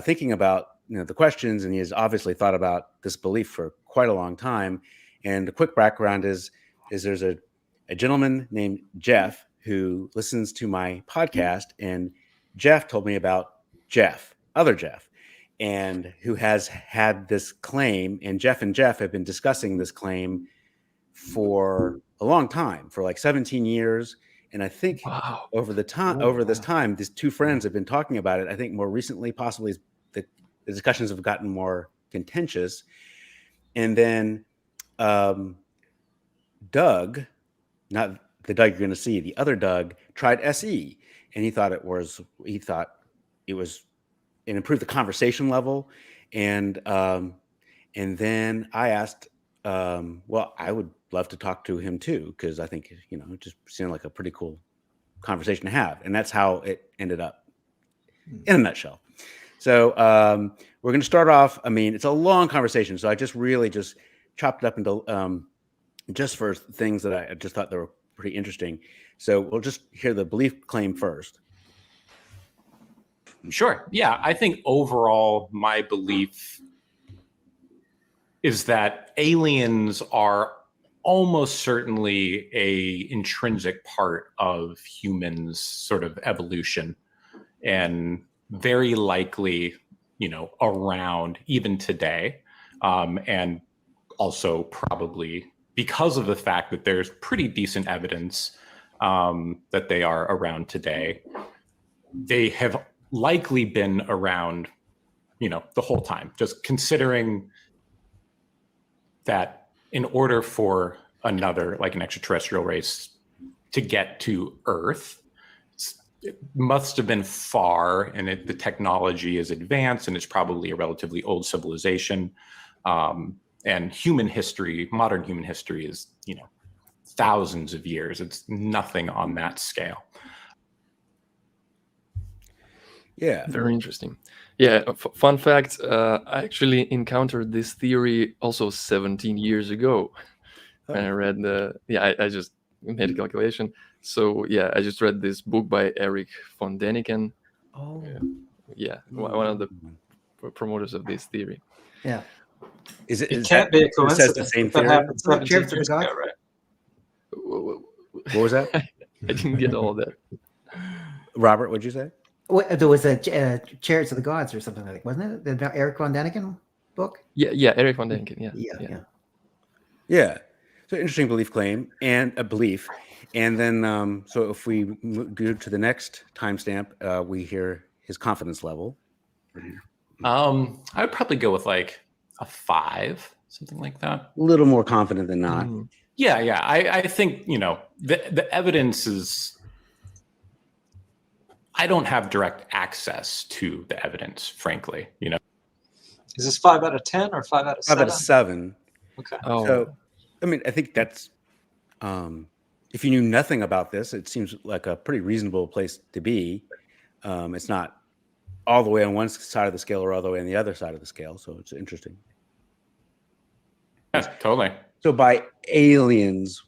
Speaker 1: thinking about the questions, and he has obviously thought about this belief for quite a long time. And the quick background is there's a gentleman named Jeff who listens to my podcast, and Jeff told me about other Jeff, and who has had this claim, and Jeff have been discussing this claim for a long time, for like 17 years. And I think over this time, these two friends have been talking about it. I think more recently, possibly the discussions have gotten more contentious. And then Doug, not the Doug you're going to see, the other Doug, tried SE, and he thought it was it improved the conversation level. And then I asked, well, I would love to talk to him too, because I think it just seemed like a pretty cool conversation to have, and that's how it ended up in a nutshell. So we're going to start off. I mean, it's a long conversation, so I just really just chopped it up into just for things that I just thought they were pretty interesting. So we'll just hear the belief claim first.
Speaker 9: Sure. Yeah, I think overall my belief is that aliens are almost certainly a intrinsic part of humans' sort of evolution, and very likely, around even today, and also probably because of the fact that there's pretty decent evidence that they are around today. They have likely been around, the whole time, just considering that in order for another, like an extraterrestrial race, to get to Earth, it must have been far, and the technology is advanced, and it's probably a relatively old civilization. And human history, modern human history is, thousands of years. It's nothing on that scale.
Speaker 1: Yeah.
Speaker 2: Very interesting. Yeah, fun fact, I actually encountered this theory also 17 years ago. When I read I just made a calculation. So yeah, I just read this book by Erich von Däniken.
Speaker 5: Oh.
Speaker 2: Yeah, one of the promoters of this theory.
Speaker 5: Yeah.
Speaker 3: It can't be a coincidence.
Speaker 1: The same
Speaker 3: that
Speaker 1: theory?
Speaker 3: happened
Speaker 5: Oh,
Speaker 3: 17
Speaker 5: Chariots of the
Speaker 3: years ago,
Speaker 5: Gods?
Speaker 3: right?
Speaker 1: What was that?
Speaker 2: I didn't get all of that.
Speaker 1: Robert, what'd you say?
Speaker 5: There was a Chariots of the Gods or something like that, wasn't it? The Erich von Däniken book?
Speaker 2: Yeah, Erich von Däniken.
Speaker 5: Yeah.
Speaker 1: So interesting belief claim and a belief. And then, so if we go to the next timestamp, we hear his confidence level.
Speaker 9: I would probably go with like a 5, something like that.
Speaker 1: A little more confident than not.
Speaker 9: Yeah. I think, the evidence is, I don't have direct access to the evidence, frankly,
Speaker 3: Is this 5 out of 10 or 5 out of 7?
Speaker 1: 5 out of 7.
Speaker 3: Okay.
Speaker 2: Oh,
Speaker 1: So, I mean, I think that's, if you knew nothing about this, it seems like a pretty reasonable place to be. It's not all the way on one side of the scale or all the way on the other side of the scale. So it's interesting.
Speaker 9: Yeah, totally.
Speaker 1: So by aliens,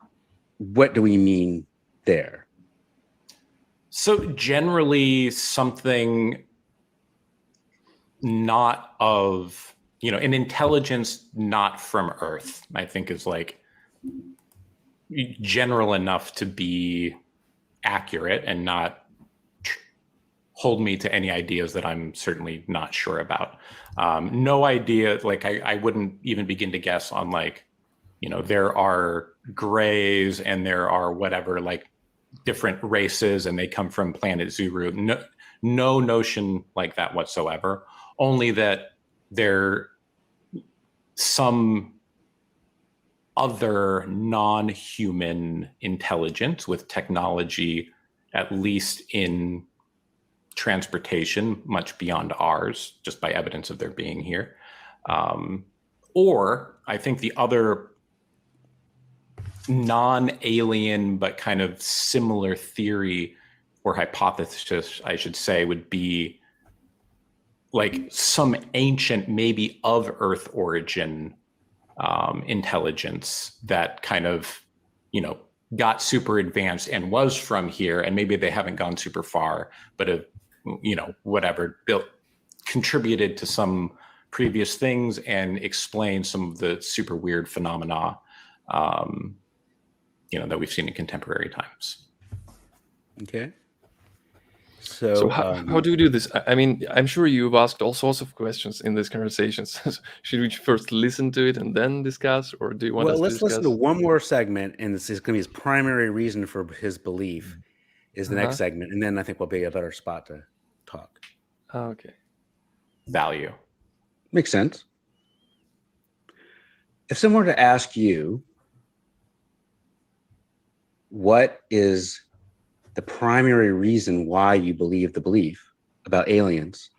Speaker 1: what do we mean there?
Speaker 9: So generally something not of, an intelligence not from Earth, I think is like general enough to be accurate and not hold me to any ideas that I'm certainly not sure about. No idea, like I wouldn't even begin to guess on like, there are grays and there are whatever, like different races and they come from planet Zuru. No notion like that whatsoever. Only that there some other non-human intelligence with technology, at least in transportation, much beyond ours, just by evidence of their being here. Or I think the other non-alien but kind of similar theory or hypothesis, I should say, would be like some ancient, maybe of Earth origin intelligence that kind of, got super advanced and was from here, and maybe they haven't gone super far, but have, contributed to some previous things and explained some of the super weird phenomena, that we've seen in contemporary times.
Speaker 1: Okay.
Speaker 2: So how do we do this? I mean, I'm sure you've asked all sorts of questions in these conversations. Should we first listen to it and then discuss, or do you want us to discuss?
Speaker 1: Let's listen to one more segment, and this is going to be his primary reason for his belief is the next segment, and then I think we'll be a better spot to talk.
Speaker 2: Okay.
Speaker 9: Value.
Speaker 1: Makes sense. If someone were to ask you, what is the primary reason why you believe the belief about aliens,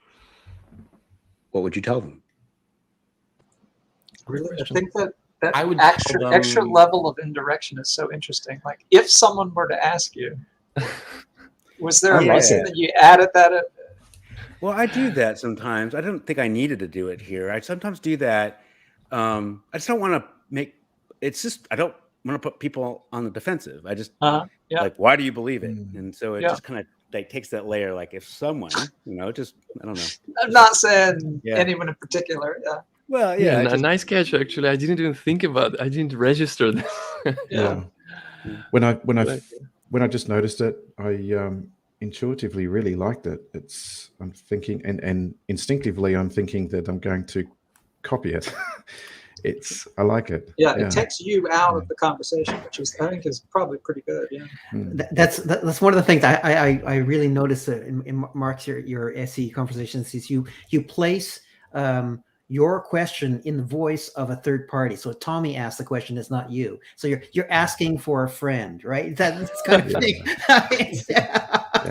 Speaker 1: what would you tell them?
Speaker 3: Really, I think that
Speaker 9: I would
Speaker 3: extra level of indirection is so interesting. Like, if someone were to ask you, was there a reason that you added that?
Speaker 1: Well, I do that sometimes. I don't think I needed to do it here. I sometimes do that. I just don't want to make. It's just I don't want to put people on the defensive. I just
Speaker 3: Yeah.
Speaker 1: like, why do you believe it? And so it
Speaker 3: Yeah.
Speaker 1: just kind of like takes that layer. Like if someone, just I don't know.
Speaker 3: I'm not saying
Speaker 1: Yeah.
Speaker 3: anyone in particular. Yeah.
Speaker 1: Well,
Speaker 2: Yeah,
Speaker 1: yeah,
Speaker 2: nice catch. Actually, I didn't even think about it. I didn't register that.
Speaker 3: Yeah.
Speaker 4: When I just noticed it, I intuitively really liked it. I'm thinking, and instinctively, I'm thinking that I'm going to copy it. I like it.
Speaker 3: Yeah, it takes you out of the conversation, which I think is probably pretty good. Yeah.
Speaker 5: That's one of the things I really notice in Mark's your SE conversations is you place your question in the voice of a third party. So Tommy asked the question, it's not you. So you're asking for a friend, right? That's kind of thing.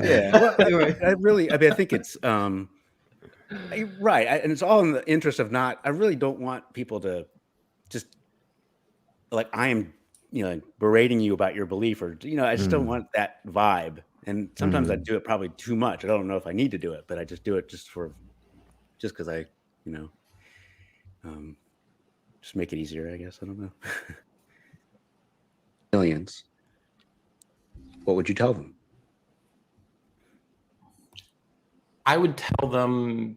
Speaker 1: Yeah. Well, I think it's right, and it's all in the interest of not. I really don't want people to just like I am, berating you about your belief, or I just don't want that vibe. And sometimes I do it probably too much. I don't know if I need to do it, but I just do it just because I, just make it easier, I guess. I don't know. Aliens. What would you tell them?
Speaker 9: I would tell them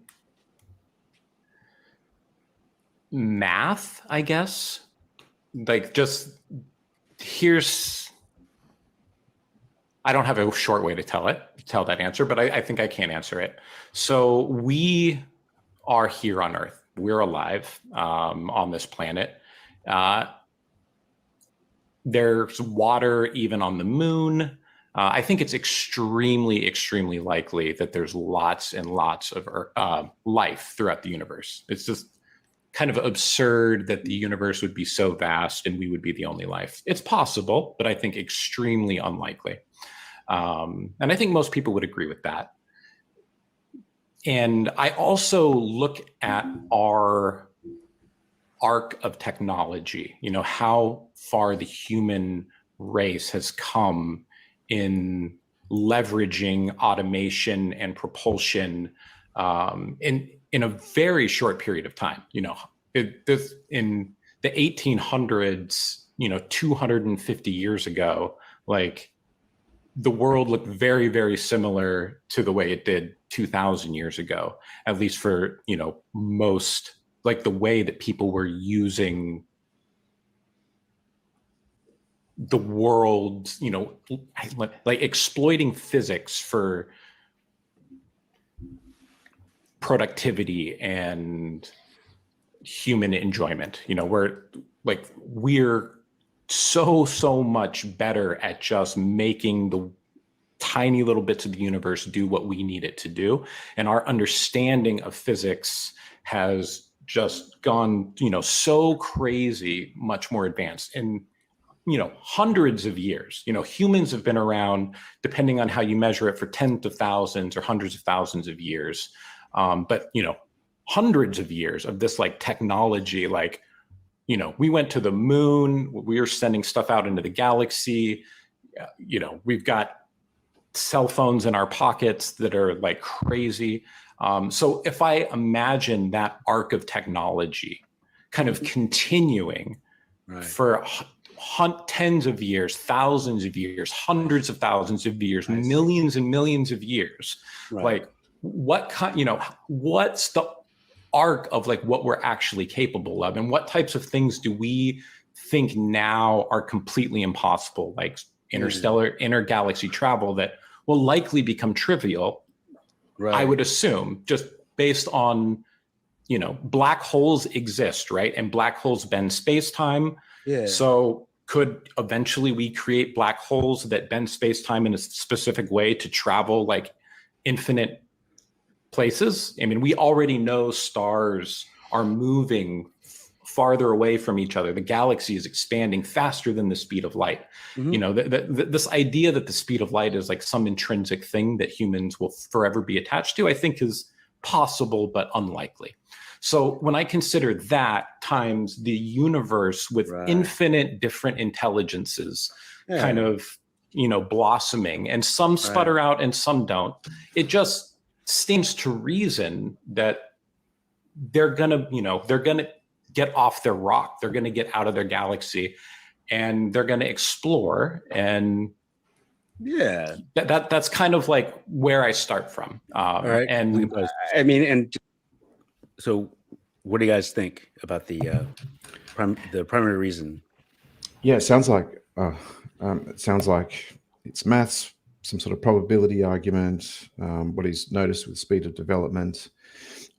Speaker 9: math, I guess. Like just I don't have a short way to tell that answer, but I think I can answer it. So we are here on Earth. We're alive on this planet. There's water even on the moon. I think it's extremely, extremely likely that there's lots and lots of life throughout the universe. It's just kind of absurd that the universe would be so vast and we would be the only life. It's possible, but I think extremely unlikely. And I think most people would agree with that. And I also look at our arc of technology, how far the human race has come in leveraging automation and propulsion in a very short period of time. In the 1800s, 250 years ago, like the world looked very, very similar to the way it did 2000 years ago, at least for, most, like the way that people were using the world, like exploiting physics for productivity and human enjoyment. We're so much better at just making the tiny little bits of the universe do what we need it to do. And our understanding of physics has just gone, so crazy, much more advanced. And hundreds of years, humans have been around, depending on how you measure it, for tens of thousands or hundreds of thousands of years. But, hundreds of years of this like technology, like, we went to the moon, we were sending stuff out into the galaxy. We've got cell phones in our pockets that are like crazy. So if I imagine that arc of technology kind of continuing for tens of years, thousands of years, hundreds of thousands of years, millions and millions of years, like what kind, what's the arc of like what we're actually capable of, and what types of things do we think now are completely impossible, like intergalaxy travel that will likely become trivial, I would assume, just based on, black holes exist, right? And black holes bend space-time.
Speaker 1: Yeah.
Speaker 9: So could eventually we create black holes that bend space-time in a specific way to travel like infinite places? I mean, we already know stars are moving farther away from each other. The galaxy is expanding faster than the speed of light. This idea that the speed of light is like some intrinsic thing that humans will forever be attached to, I think is possible, but unlikely. So when I consider that times the universe with infinite different intelligences kind of, blossoming, and some sputter out and some don't, it just stands to reason that they're gonna get off their rock. They're gonna get out of their galaxy, and they're gonna explore. And
Speaker 1: Yeah.
Speaker 9: That's kind of like where I start from.
Speaker 1: All right.
Speaker 9: And
Speaker 1: I mean, and so what do you guys think about the primary reason?
Speaker 4: Yeah, it sounds like it's maths, some sort of probability argument, what he's noticed with speed of development.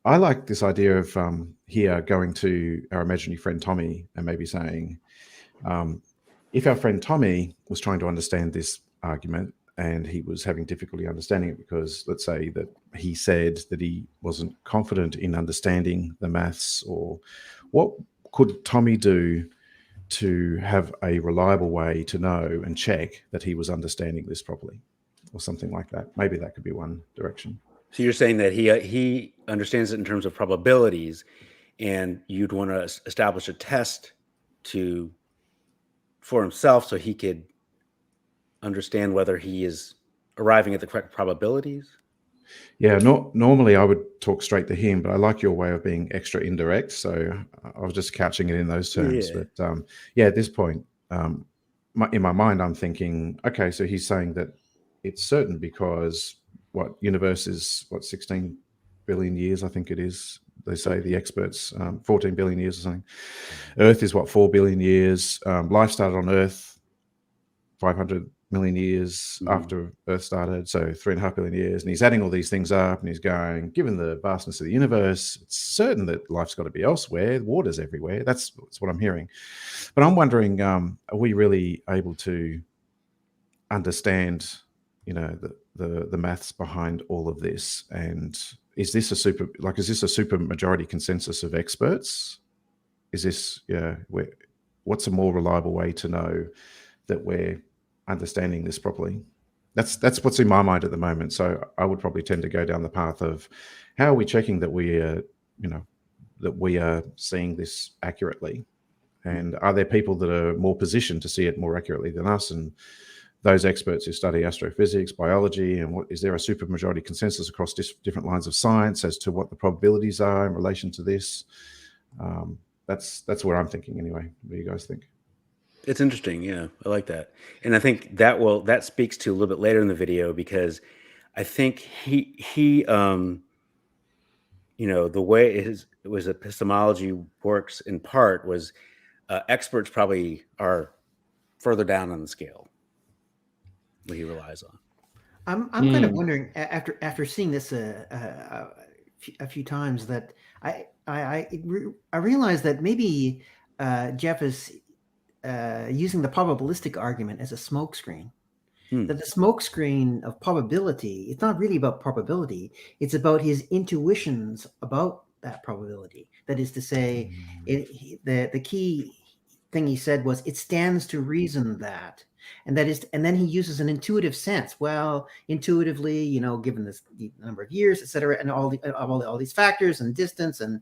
Speaker 4: I like this idea of here going to our imaginary friend Tommy and maybe saying, if our friend Tommy was trying to understand this argument and he was having difficulty understanding it because, let's say, that he said that he wasn't confident in understanding the maths, or what could Tommy do to have a reliable way to know and check that he was understanding this properly, or something like that? Maybe that could be one direction.
Speaker 1: So you're saying that he understands it in terms of probabilities, and you'd want to establish a test for himself so he could understand whether he is arriving at the correct probabilities?
Speaker 4: Yeah, normally I would talk straight to him, but I like your way of being extra indirect. So I was just couching it in those terms.
Speaker 1: Yeah.
Speaker 4: But at this point, in my mind, I'm thinking, okay, so he's saying that it's certain because universe is 16 billion years, I think it is. They say, the experts, 14 billion years or something. Earth is 4 billion years. Life started on Earth 500 million years after Earth started, so 3.5 billion years. And he's adding all these things up, and he's going, given the vastness of the universe, it's certain that life's got to be elsewhere. Water's everywhere. That's what I'm hearing. But I'm wondering, are we really able to understand, the maths behind all of this? And is this a super majority consensus of experts? Is this, what's a more reliable way to know that we're understanding this properly? That's what's in my mind at the moment. So I would probably tend to go down the path of, how are we checking that we are seeing this accurately? And are there people that are more positioned to see it more accurately than us? And those experts who study astrophysics, biology, and is there a supermajority consensus across different lines of science as to what the probabilities are in relation to this? That's where I'm thinking anyway. What do you guys think?
Speaker 1: It's interesting. Yeah, I like that. And I think that speaks to a little bit later in the video, because I think he the way his epistemology works in part was experts probably are further down on the scale what he relies on.
Speaker 5: I'm kind of wondering, after seeing this a few times, that I realized that maybe Jeff is using the probabilistic argument as a smokescreen. That the smokescreen of probability, it's not really about probability. It's about his intuitions about that probability. That is to say, the key thing he said was, it stands to reason that. And then he uses an intuitive sense. Well, intuitively, given the number of years, et cetera, and all these factors and distance and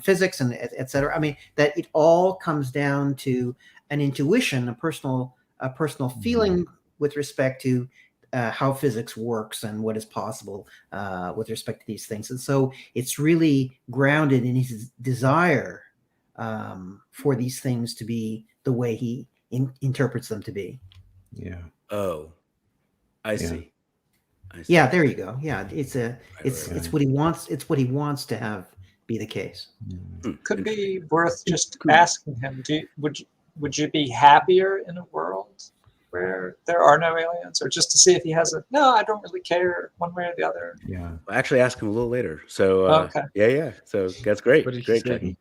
Speaker 5: physics and et cetera. I mean, that it all comes down to an intuition, a personal feeling with respect to how physics works and what is possible with respect to these things. And so it's really grounded in his desire for these things to be the way he interprets them to be.
Speaker 4: Yeah.
Speaker 1: Oh, I see.
Speaker 5: Yeah, there you go. Yeah, it's what he wants. It's what he wants to have be the case.
Speaker 3: Could be worth just asking him. Would you be happier in a world where there are no aliens, or just to see if he has no, I don't really care one way or the other?
Speaker 4: Yeah.
Speaker 1: I'll actually ask him a little later. So
Speaker 3: okay.
Speaker 1: Yeah. So that's great.
Speaker 2: What did he
Speaker 1: Great,
Speaker 2: say?
Speaker 1: Chucky.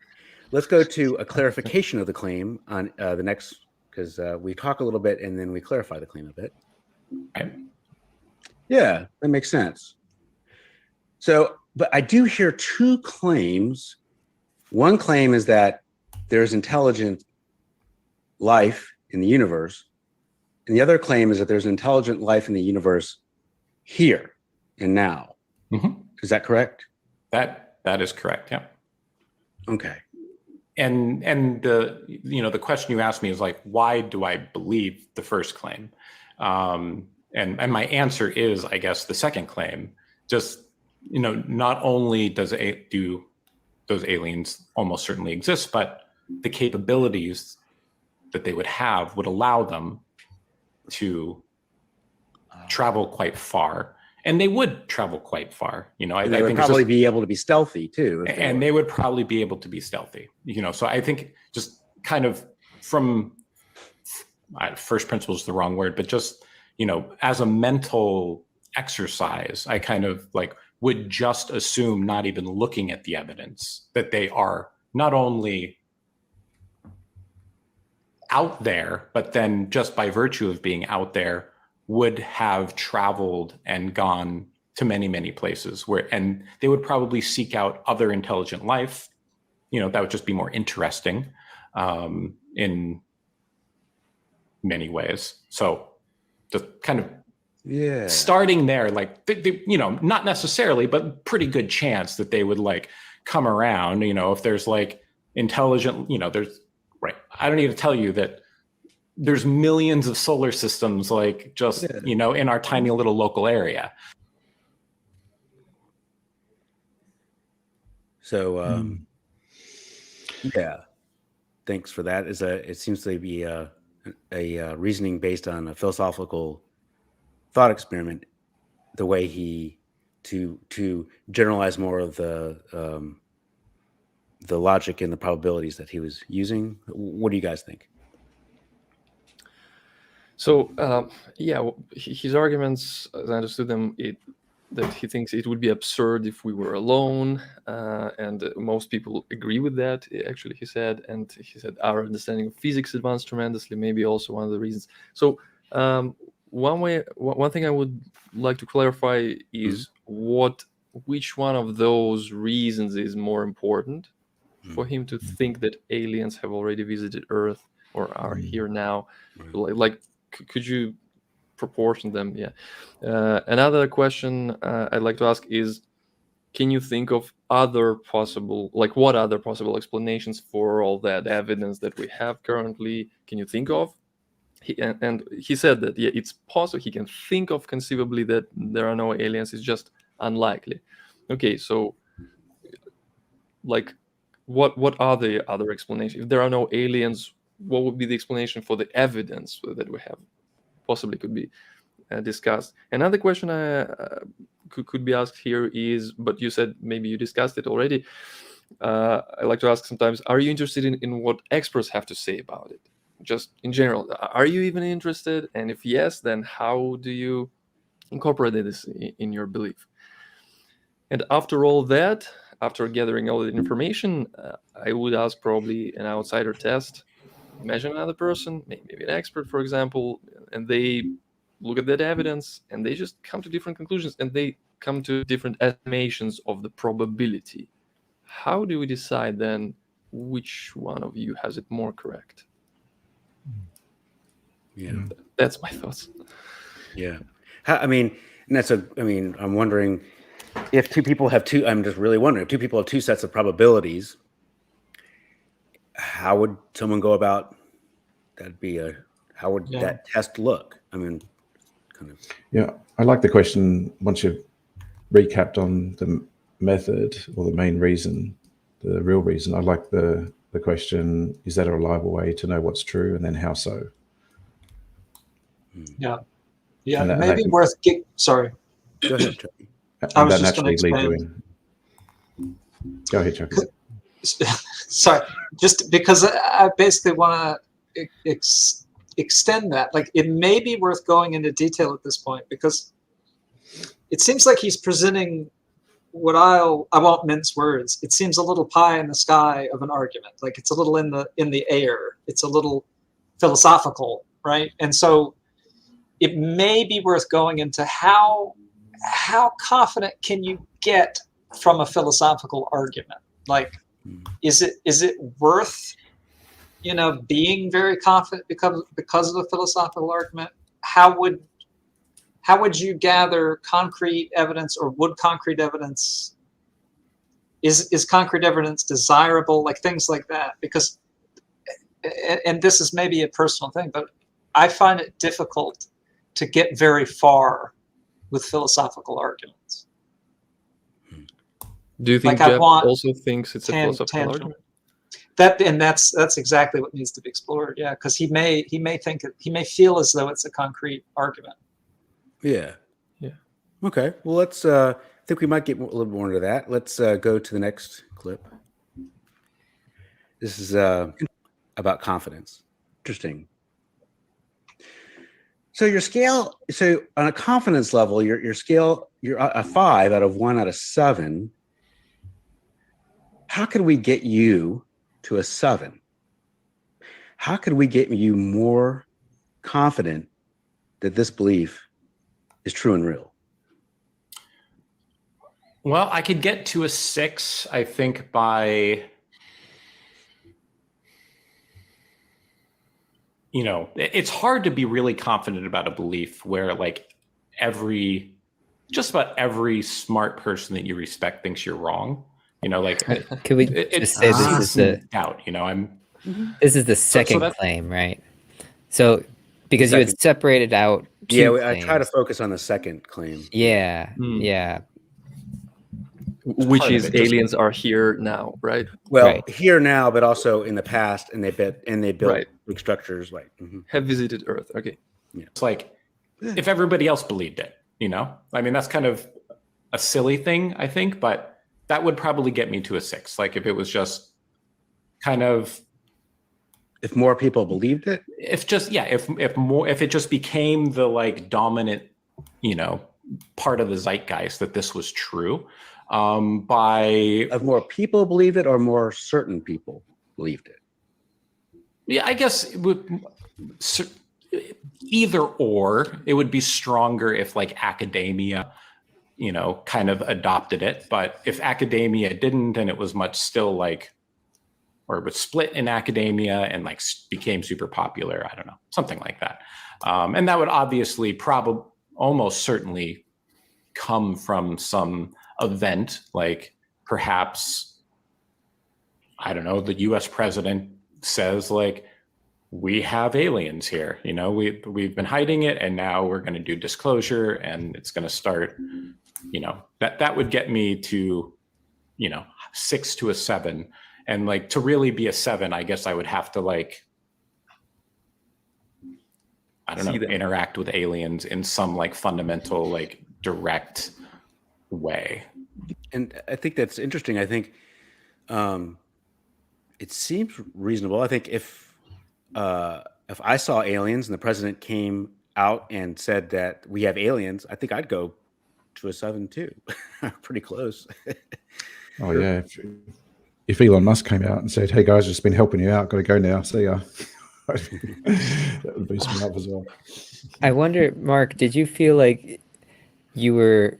Speaker 1: Let's go to a clarification of the claim on the next, because we talk a little bit and then we clarify the claim a bit.
Speaker 9: Right.
Speaker 1: Yeah, that makes sense. So, but I do hear two claims. One claim is that there's intelligent life in the universe, and the other claim is that there's intelligent life in the universe here and now.
Speaker 9: Mm-hmm.
Speaker 1: Is that correct?
Speaker 9: That is correct. Yeah.
Speaker 1: Okay.
Speaker 9: And the question you asked me is like, why do I believe the first claim? And my answer is, I guess, the second claim. Just not only do those aliens almost certainly exist, but the capabilities that they would have would allow them to travel quite far, and they would travel quite far.
Speaker 1: They would probably be able to be stealthy too,
Speaker 9: and they would probably be able to be stealthy. So I think just kind of from first principles is the wrong word, but just as a mental exercise, I kind of would just assume, not even looking at the evidence, that they are not only out there, but then just by virtue of being out there would have traveled and gone to many, many places and they would probably seek out other intelligent life. That would just be more interesting in many ways. So just kind of starting there, not necessarily, but pretty good chance that they would come around, if there's intelligent, there's right. I don't need to tell you that there's millions of solar systems in our tiny little local area.
Speaker 1: So thanks for that. It seems to be a reasoning based on a philosophical thought experiment, the way to generalize more of the logic and the probabilities that he was using. What do you guys think?
Speaker 2: So his arguments, as I understood them, that he thinks it would be absurd if we were alone, and most people agree with that. Actually, he said, our understanding of physics advanced tremendously. Maybe also one of the reasons. So one thing I would like to clarify is which one of those reasons is more important for him to think that aliens have already visited Earth or are here now. Could you proportion them? Another question I'd like to ask is, can you think of other possible, what other possible explanations for all that evidence that we have currently? Can you think of? He said that it's possible. He can think of conceivably that there are no aliens. It's just unlikely. Okay, so what are the other explanations? If there are no aliens, what would be the explanation for the evidence that we have? Possibly could be discussed. Another question could be asked here is, but you said maybe you discussed it already. I like to ask sometimes, are you interested in what experts have to say about it? Just in general, are you even interested? And if yes, then how do you incorporate this in your belief? And after all that, after gathering all the information, I would ask probably an outsider test. Imagine another person, maybe an expert, for example, and they look at that evidence and they just come to different conclusions and they come to different estimations of the probability. How do we decide then which one of you has it more correct? That's my thoughts.
Speaker 1: I'm wondering if two people have I'm just really wondering if two people have two sets of probabilities, how would someone go about how would that test look?
Speaker 4: I like the question once you've recapped on the method or the main reason, the real reason. I like the question, is that a reliable way to know what's true, and then how so?
Speaker 3: Maybe worth sorry.
Speaker 1: Go ahead, Chucky.
Speaker 3: I was just going to expand.
Speaker 4: Go ahead, Chucky.
Speaker 3: Sorry, just because I basically want to extend that. It may be worth going into detail at this point, because it seems like he's presenting what I won't mince words. It seems a little pie in the sky of an argument. It's a little in the air. It's a little philosophical, right? And so it may be worth going into how confident can you get from a philosophical argument? Is it worth being very confident because of the philosophical argument? How would you gather concrete evidence, or would concrete evidence is concrete evidence desirable? Things like that. Because, and this is maybe a personal thing, but I find it difficult to get very far with philosophical arguments.
Speaker 2: Do you think
Speaker 3: Like, I
Speaker 2: Jeff
Speaker 3: want
Speaker 2: also thinks it's a philosophical
Speaker 3: tangible.
Speaker 2: argument?
Speaker 3: That's exactly what needs to be explored. Yeah, because he may feel as though it's a concrete argument.
Speaker 1: Yeah.
Speaker 2: Yeah.
Speaker 1: Okay. Well, let's. I think we might get a little more into that. Let's go to the next clip. This is about confidence. Interesting. So your scale. So on a confidence level, your scale. You're a 5 out of 1 out of 7. How could we get you to a 7? How could we get you more confident that this belief is true and real?
Speaker 9: Well, I could get to a 6, I think, by, you know, it's hard to be really confident about a belief where like just about every smart person that you respect thinks you're wrong. You know, like
Speaker 6: Could we just say this is the
Speaker 9: doubt, you know,
Speaker 6: this is the second claim, right? So because you had separated out two
Speaker 1: I try to
Speaker 6: claims.
Speaker 1: focus on the second claim.
Speaker 6: Yeah, yeah.
Speaker 2: Which
Speaker 9: part of
Speaker 2: is
Speaker 9: it, just-
Speaker 2: aliens are here now, right?
Speaker 1: Well,
Speaker 6: Right.
Speaker 1: here now, but also in the past, and they built
Speaker 2: Right.
Speaker 1: big structures. Like,
Speaker 2: Have visited Earth. Okay.
Speaker 9: It's like if everybody else believed it, you know? I mean, that's kind of a silly thing, I think, but that would probably get me to a 6. Like if it was just kind of,
Speaker 1: if more people believed it,
Speaker 9: if it just became the like dominant, you know, part of the zeitgeist that this was true,
Speaker 1: if more people believed it or more certain people believed it.
Speaker 9: Yeah, I guess it would, either or. It would be stronger if like academia, you know, kind of adopted it. But if academia didn't, and it was much still like, or it was split in academia and like became super popular, I don't know, something like that. And that would obviously probably almost certainly come from some event, like perhaps, I don't know, the US president says like, we have aliens here, you know, we've been hiding it and now we're going to do disclosure and it's going to start, you know, that would get me to, you know, 6 to a 7. And like to really be a 7, I guess I would have to like, I don't know, interact with aliens in some like fundamental, like direct way.
Speaker 1: And I think that's interesting. I think it seems reasonable. I think if I saw aliens and the president came out and said that we have aliens, I think I'd go to a 7 too. Pretty close.
Speaker 4: Oh yeah. If Elon Musk came out and said, "Hey guys, just been helping you out, got to go now. See ya," that would boost me up as well.
Speaker 6: I wonder, Mark, did you feel like you were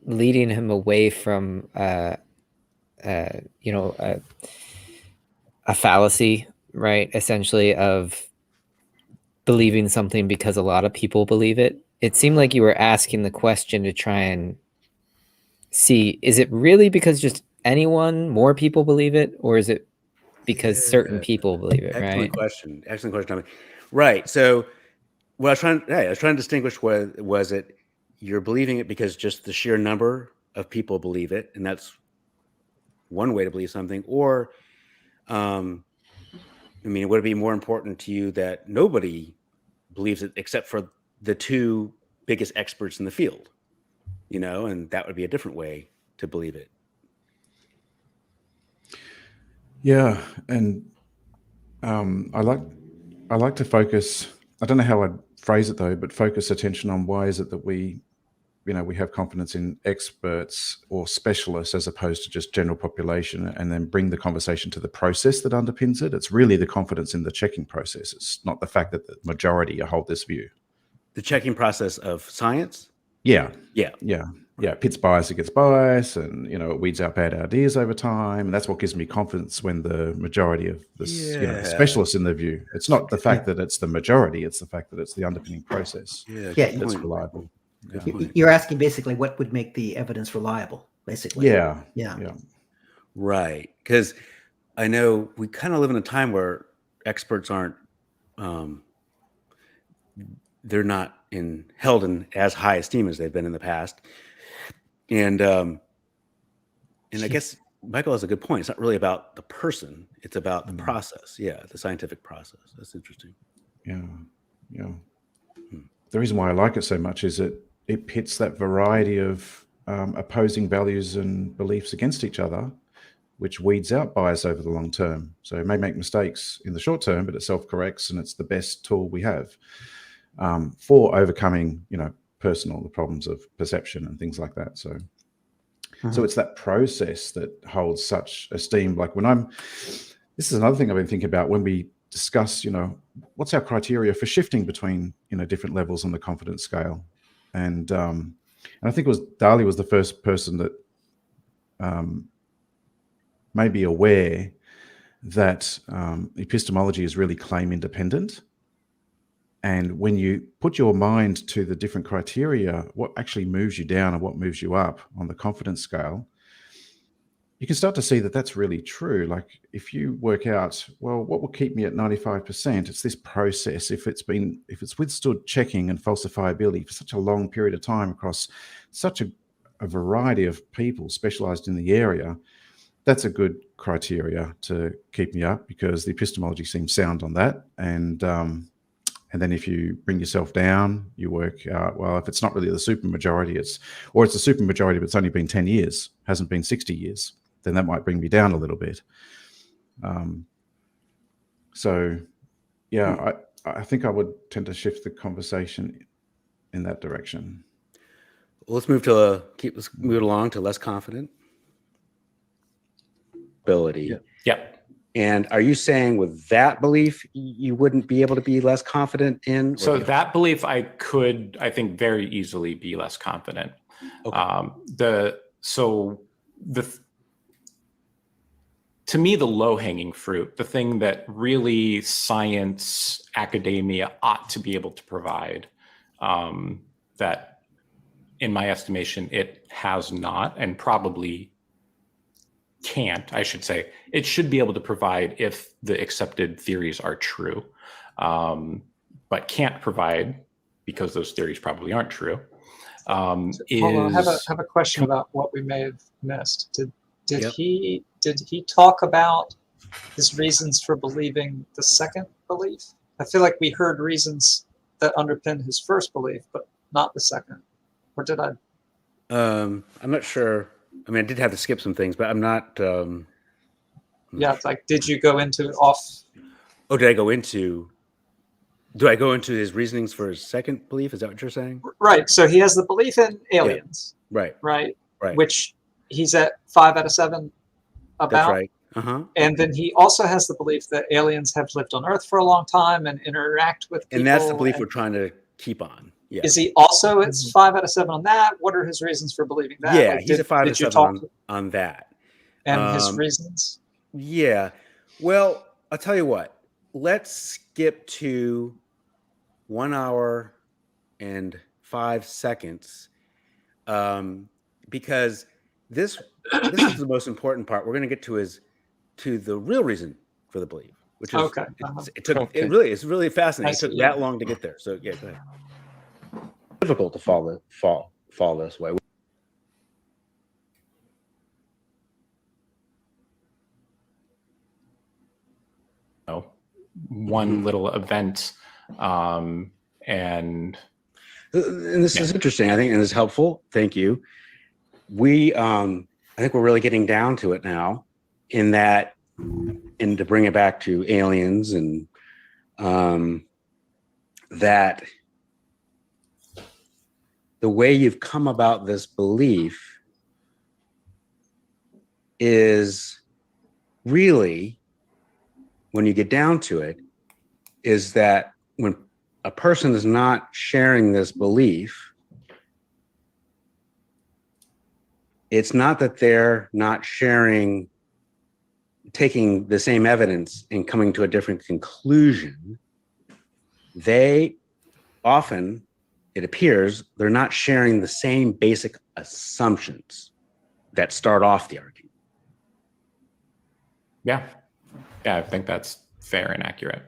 Speaker 6: leading him away from, you know, a fallacy, right? Essentially, of believing something because a lot of people believe it. It seemed like you were asking the question to try and see, is it really because just more people believe it, or is it because certain people believe it?
Speaker 1: Excellent
Speaker 6: right?
Speaker 1: question. Excellent question, Tommy. Right. So, what I was trying to distinguish was it you're believing it because just the sheer number of people believe it, and that's one way to believe something, or I mean, would it be more important to you that nobody believes it except for the 2 biggest experts in the field, you know, and that would be a different way to believe it.
Speaker 4: Yeah, and I like to focus. I don't know how I'd phrase it though, but focus attention on why is it that we have confidence in experts or specialists as opposed to just general population, and then bring the conversation to the process that underpins it. It's really the confidence in the checking process. It's not the fact that the majority hold this view.
Speaker 1: The checking process of science.
Speaker 4: Yeah.
Speaker 1: Yeah.
Speaker 4: It pits bias against bias, and you know, it weeds out bad ideas over time. And that's what gives me confidence when the majority of the specialists in the view. It's not the fact that it's the majority; it's the fact that it's the underpinning process. That's reliable.
Speaker 5: You're asking basically what would make the evidence reliable, basically.
Speaker 4: Yeah.
Speaker 1: Right. Because I know we kind of live in a time where experts aren't, they're not held in as high esteem as they've been in the past. And And I guess Michael has a good point. It's not really about the person; it's about the process. Yeah, the scientific process. That's interesting.
Speaker 4: Yeah. The reason why I like it so much is that it pits that variety of opposing values and beliefs against each other, which weeds out bias over the long term. So it may make mistakes in the short term, but it self-corrects, and it's the best tool we have for overcoming, the problems of perception and things like that. So, so it's that process that holds such esteem. Like this is another thing I've been thinking about when we discuss, what's our criteria for shifting between, different levels on the confidence scale. And I think it was Dali was the first person that may be aware that epistemology is really claim independent. And when you put your mind to the different criteria, what actually moves you down and what moves you up on the confidence scale, you can start to see that that's really true. Like if you work out, well, what will keep me at 95%? It's this process. If it's withstood checking and falsifiability for such a long period of time across such a variety of people specialized in the area, that's a good criteria to keep me up, because the epistemology seems sound on that. And then if you bring yourself down, you work out, well, if it's not really the supermajority, it's a supermajority, but it's only been 10 years, hasn't been 60 years, then that might bring me down a little bit. So yeah, I think I would tend to shift the conversation in that direction.
Speaker 1: Well, let's move it along to less confident ability.
Speaker 9: Yeah.
Speaker 1: And are you saying with that belief, you wouldn't be able to be less confident in?
Speaker 9: So that belief, I think, very easily be less confident. Okay. To me, the low-hanging fruit, the thing that really science, academia ought to be able to provide, that in my estimation, it has not, and probably can't, I should say. It should be able to provide if the accepted theories are true, but can't provide because those theories probably aren't true.
Speaker 3: I have a question about what we may have missed. Did he talk about his reasons for believing the second belief? I feel like we heard reasons that underpin his first belief, but not the second. Or did I?
Speaker 1: I'm not sure. I mean, I did have to skip some things, but I'm not.
Speaker 3: Yeah, it's like, did you go into off?
Speaker 1: Oh, do I go into his reasonings for his second belief? Is that what you're saying?
Speaker 3: Right. So he has the belief in aliens.
Speaker 1: Yeah. Right.
Speaker 3: Which he's at 5 out of 7 about.
Speaker 1: That's right. Uh-huh.
Speaker 3: And then he also has the belief that aliens have lived on Earth for a long time and interact with people.
Speaker 1: And that's the belief we're trying to keep on. Yeah.
Speaker 3: Is he also at 5 out of 7 on that? What are his reasons for believing that?
Speaker 1: Yeah, he's a 5 out of 7 on that.
Speaker 3: And his reasons?
Speaker 1: Yeah. Well, I'll tell you what. Let's skip to 1 hour and 5 seconds, because this is the most important part. We're going to get to the real reason for the belief, which is it's really fascinating. It took that long to get there. So yeah, go ahead. Difficult to fall this way.
Speaker 9: One little event, and
Speaker 1: this is interesting, I think, and it's helpful. Thank you. I think we're really getting down to it now, in that, and to bring it back to aliens, and that the way you've come about this belief is really, when you get down to it, is that when a person is not sharing this belief, it's not that they're not taking the same evidence and coming to a different conclusion. They often, it appears, they're not sharing the same basic assumptions that start off the argument.
Speaker 9: Yeah, I think that's fair and accurate.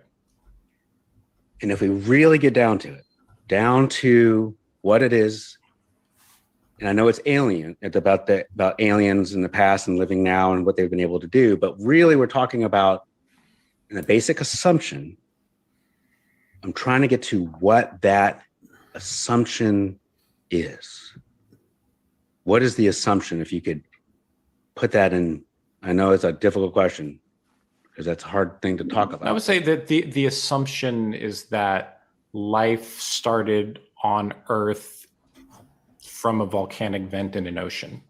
Speaker 1: And if we really get down to it, down to what it is and I know it's alien. It's about aliens in the past and living now and what they've been able to do. But really, we're talking about a basic assumption. I'm trying to get to what that assumption is. What is the assumption? If you could put that in, I know it's a difficult question because that's a hard thing to talk about.
Speaker 9: I would say that the assumption is that life started on Earth from a volcanic vent in an ocean.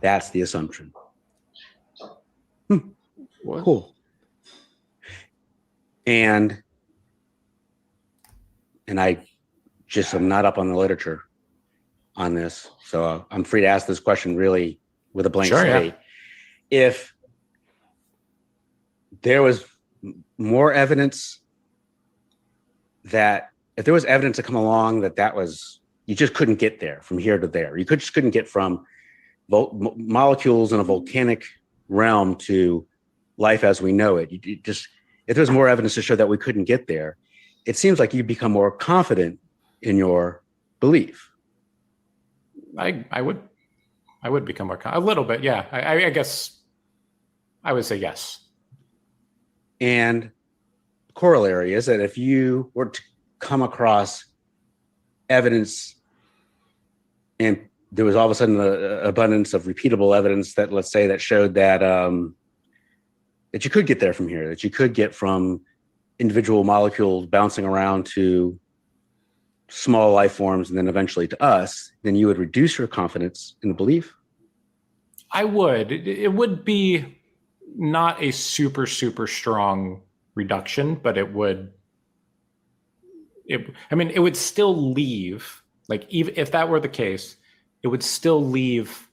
Speaker 1: That's the assumption.
Speaker 2: What?
Speaker 1: Cool. And I just am not up on the literature on this, so I'm free to ask this question really with a blank slate. Yeah. If there was more evidence to come along that was, you just couldn't get there from here to there. You just couldn't get from molecules in a volcanic realm to life as we know it. If there's more evidence to show that we couldn't get there, it seems like you become more confident in your belief.
Speaker 9: I would become more a little bit, yeah. I guess I would say yes.
Speaker 1: And corollary is that if you were to come across evidence and there was all of a sudden an abundance of repeatable evidence that, let's say, that showed that that you could get there from here, that you could get from individual molecules bouncing around to small life forms and then eventually to us, then you would reduce your confidence in the belief?
Speaker 9: I would. It would be not a super, super strong reduction, but it would still leave, like, even if that were the case, it would still leave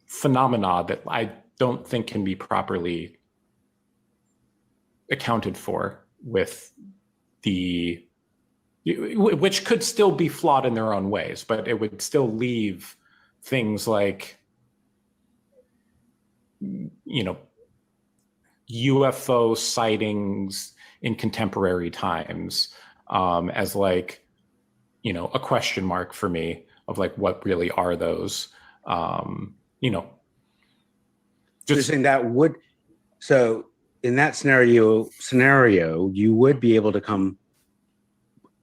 Speaker 9: phenomena that I don't think can be properly accounted for with which could still be flawed in their own ways, but it would still leave things like, UFO sightings in contemporary times as like, a question mark for me of like, what really are those?
Speaker 1: Just saying that would, so in that scenario, you would be able to come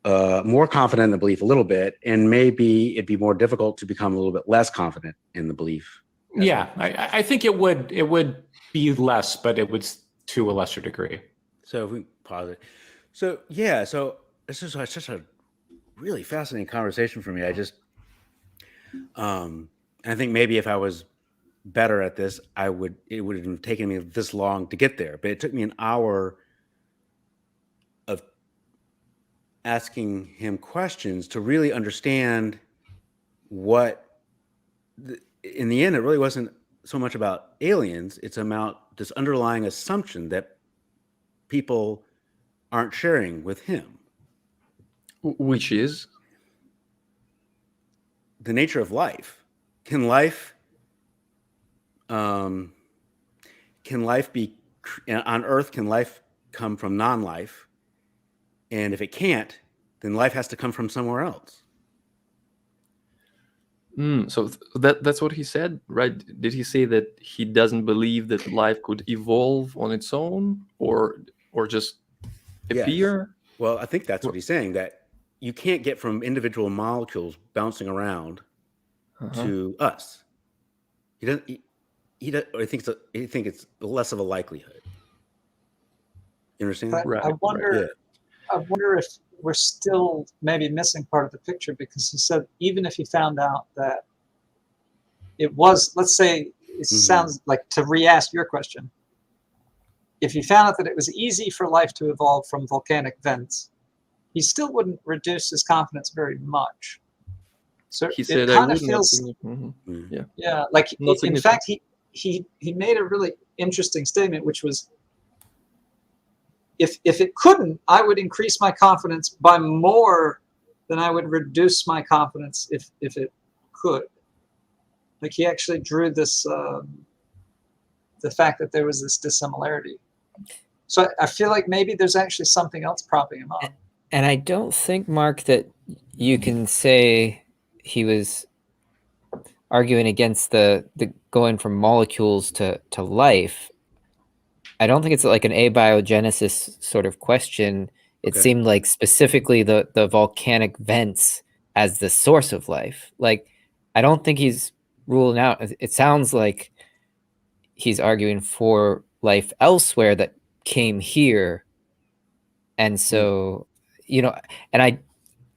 Speaker 1: more confident in the belief a little bit, and maybe it'd be more difficult to become a little bit less confident in the belief.
Speaker 9: Yeah, I think it would be less, but it would to a lesser degree.
Speaker 1: So if we pause it. So yeah, so this is such a really fascinating conversation for me. I just, I think maybe if I was better at this, it would have taken me this long to get there. But it took me an hour of asking him questions to really understand what, in the end, it really wasn't so much about aliens. It's about this underlying assumption that people aren't sharing with him.
Speaker 2: Which is?
Speaker 1: The nature of life. Can life be on Earth? Can life come from non-life? And if it can't, then life has to come from somewhere else.
Speaker 2: So that's what he said, right? Did he say that he doesn't believe that life could evolve on its own, or just appear?
Speaker 1: Yes. Well, I think that's what he's saying, that you can't get from individual molecules bouncing around to us. He doesn't. He thinks it's less of a likelihood. You understand?
Speaker 3: Right. I wonder if we're still maybe missing part of the picture, because he said even if he found out that it was, let's say, it sounds like, to re-ask your question, if he found out that it was easy for life to evolve from volcanic vents, he still wouldn't reduce his confidence very much. So
Speaker 2: he said,
Speaker 3: it kind of feels,
Speaker 2: yeah,
Speaker 3: like in fact he made a really interesting statement, which was, if it couldn't, I would increase my confidence by more than I would reduce my confidence if it could. Like, he actually drew this, the fact that there was this dissimilarity. So I feel like maybe there's actually something else propping him up.
Speaker 6: And I don't think, Mark, that you can say he was arguing against the going from molecules to life. I don't think it's like an abiogenesis sort of question. It
Speaker 1: Okay.
Speaker 6: seemed like specifically the volcanic vents as the source of life. Like, I don't think he's ruling out. It sounds like he's arguing for life elsewhere that came here. And so, you know, and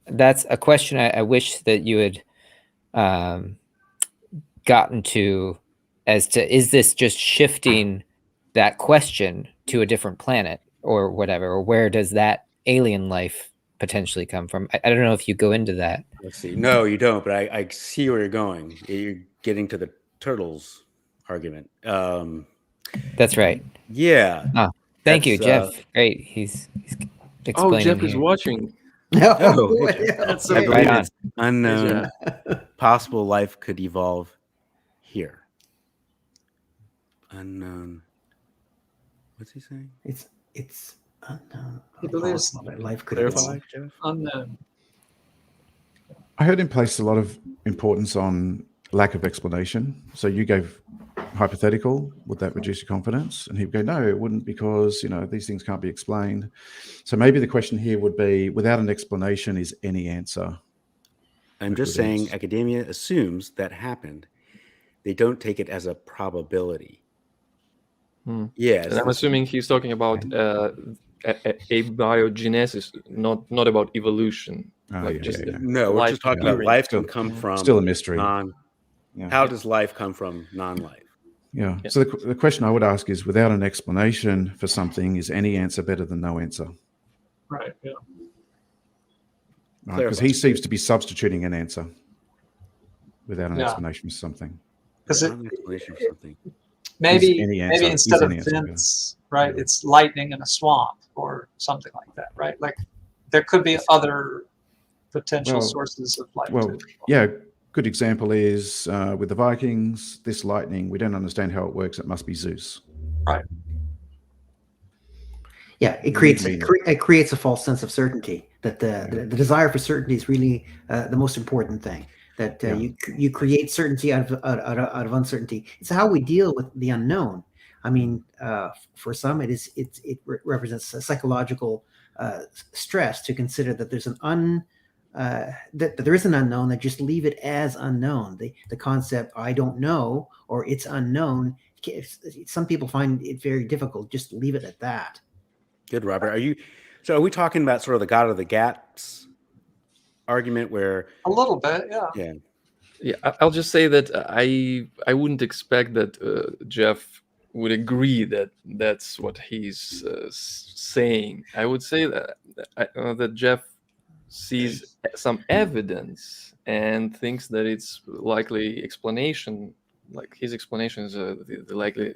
Speaker 6: that's a question I wish that you had gotten to, as to, is this just shifting that question to a different planet or whatever, or where does that alien life potentially come from? I don't know if you go into that.
Speaker 1: Let's see. No, you don't, but I see where you're going. You're getting to the turtles argument.
Speaker 6: That's right.
Speaker 1: Yeah.
Speaker 6: Oh, thank you,
Speaker 1: That's,
Speaker 6: Jeff. Great. He's
Speaker 2: Oh,
Speaker 6: explaining
Speaker 2: Jeff is
Speaker 6: here.
Speaker 2: watching.
Speaker 1: Oh,
Speaker 2: That's
Speaker 1: I
Speaker 2: so
Speaker 1: believe
Speaker 6: Right
Speaker 1: it's unknown. Possible life could evolve here. Unknown. What's he saying?
Speaker 5: It's unknown.
Speaker 3: He believes
Speaker 5: Life could
Speaker 1: Clarify,
Speaker 5: evolve.
Speaker 1: Jeff.
Speaker 3: unknown.
Speaker 4: I heard him place a lot of importance on lack of explanation. So you gave hypothetical, would that reduce your confidence? And he'd go, no, it wouldn't, because, you know, these things can't be explained. So maybe the question here would be, without an explanation, is any answer?
Speaker 1: I'm just saying academia assumes that happened. They don't take it as a probability. Yes.
Speaker 2: And I'm assuming he's talking about abiogenesis, not about evolution.
Speaker 4: Oh,
Speaker 1: No, we're just talking about life can come from
Speaker 4: still a mystery.
Speaker 1: How does life come from non-life?
Speaker 4: Yeah. So the question I would ask is, without an explanation for something, is any answer better than no answer?
Speaker 3: Right. Yeah.
Speaker 4: Because he seems to be substituting an answer without an explanation for something.
Speaker 3: Because
Speaker 1: explanation for something.
Speaker 3: Maybe
Speaker 4: any answer,
Speaker 3: maybe instead of
Speaker 4: any answer,
Speaker 3: vents, right, it's lightning in a swamp or something like that, right? Like there could be other potential sources of life.
Speaker 4: Well, yeah. Good example is with the Vikings, this lightning, we don't understand how it works. It must be Zeus.
Speaker 3: Right.
Speaker 5: Yeah, it creates a false sense of certainty, that the desire for certainty is really the most important thing. That you create certainty out of uncertainty. It's how we deal with the unknown. I mean, for some, it represents a psychological stress to consider that there's that there is an unknown. That just leave it as unknown. The concept I don't know or it's unknown. Some people find it very difficult. Just leave it at that.
Speaker 1: Good, Robert. Are we talking about sort of the God of the gaps argument, where
Speaker 3: a little bit,
Speaker 2: yeah. I'll just say that I wouldn't expect that Jeff would agree that that's what he's saying. I would say that Jeff sees some evidence and thinks that it's likely explanation. Like his explanation is the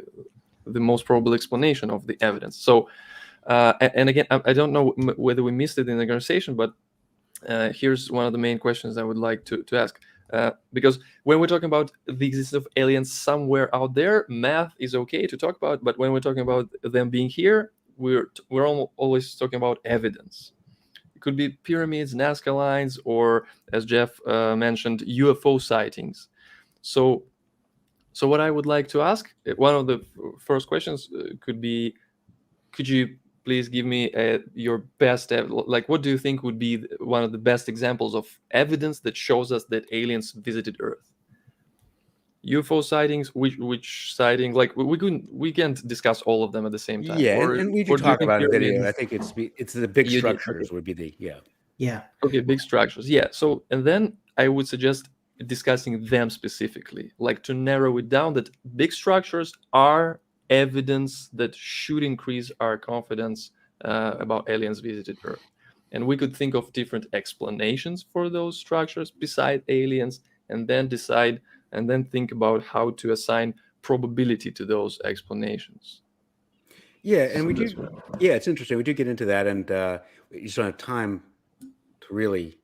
Speaker 2: most probable explanation of the evidence. So, and again, I don't know whether we missed it in the conversation, but here's one of the main questions I would like to ask. Because when we're talking about the existence of aliens somewhere out there, math is okay to talk about. But when we're talking about them being here, we're always talking about evidence. It could be pyramids, Nazca lines, or, as Jeff mentioned, UFO sightings. So what I would like to ask, one of the first questions could be, could you please give me your best, what do you think would be one of the best examples of evidence that shows us that aliens visited Earth? UFO sightings, which sighting? Like we can't discuss all of them at the same time.
Speaker 1: Yeah, and we do talk about a video. I think it's the big structures would be the
Speaker 5: Yeah.
Speaker 2: Okay, big structures. Yeah. So, and then I would suggest discussing them specifically, like to narrow it down, that big structures are evidence that should increase our confidence about aliens visited Earth. And we could think of different explanations for those structures beside aliens, and then decide and then think about how to assign probability to those explanations.
Speaker 1: Yeah, and we do. Yeah, it's interesting. We do get into that, and we just don't have time to really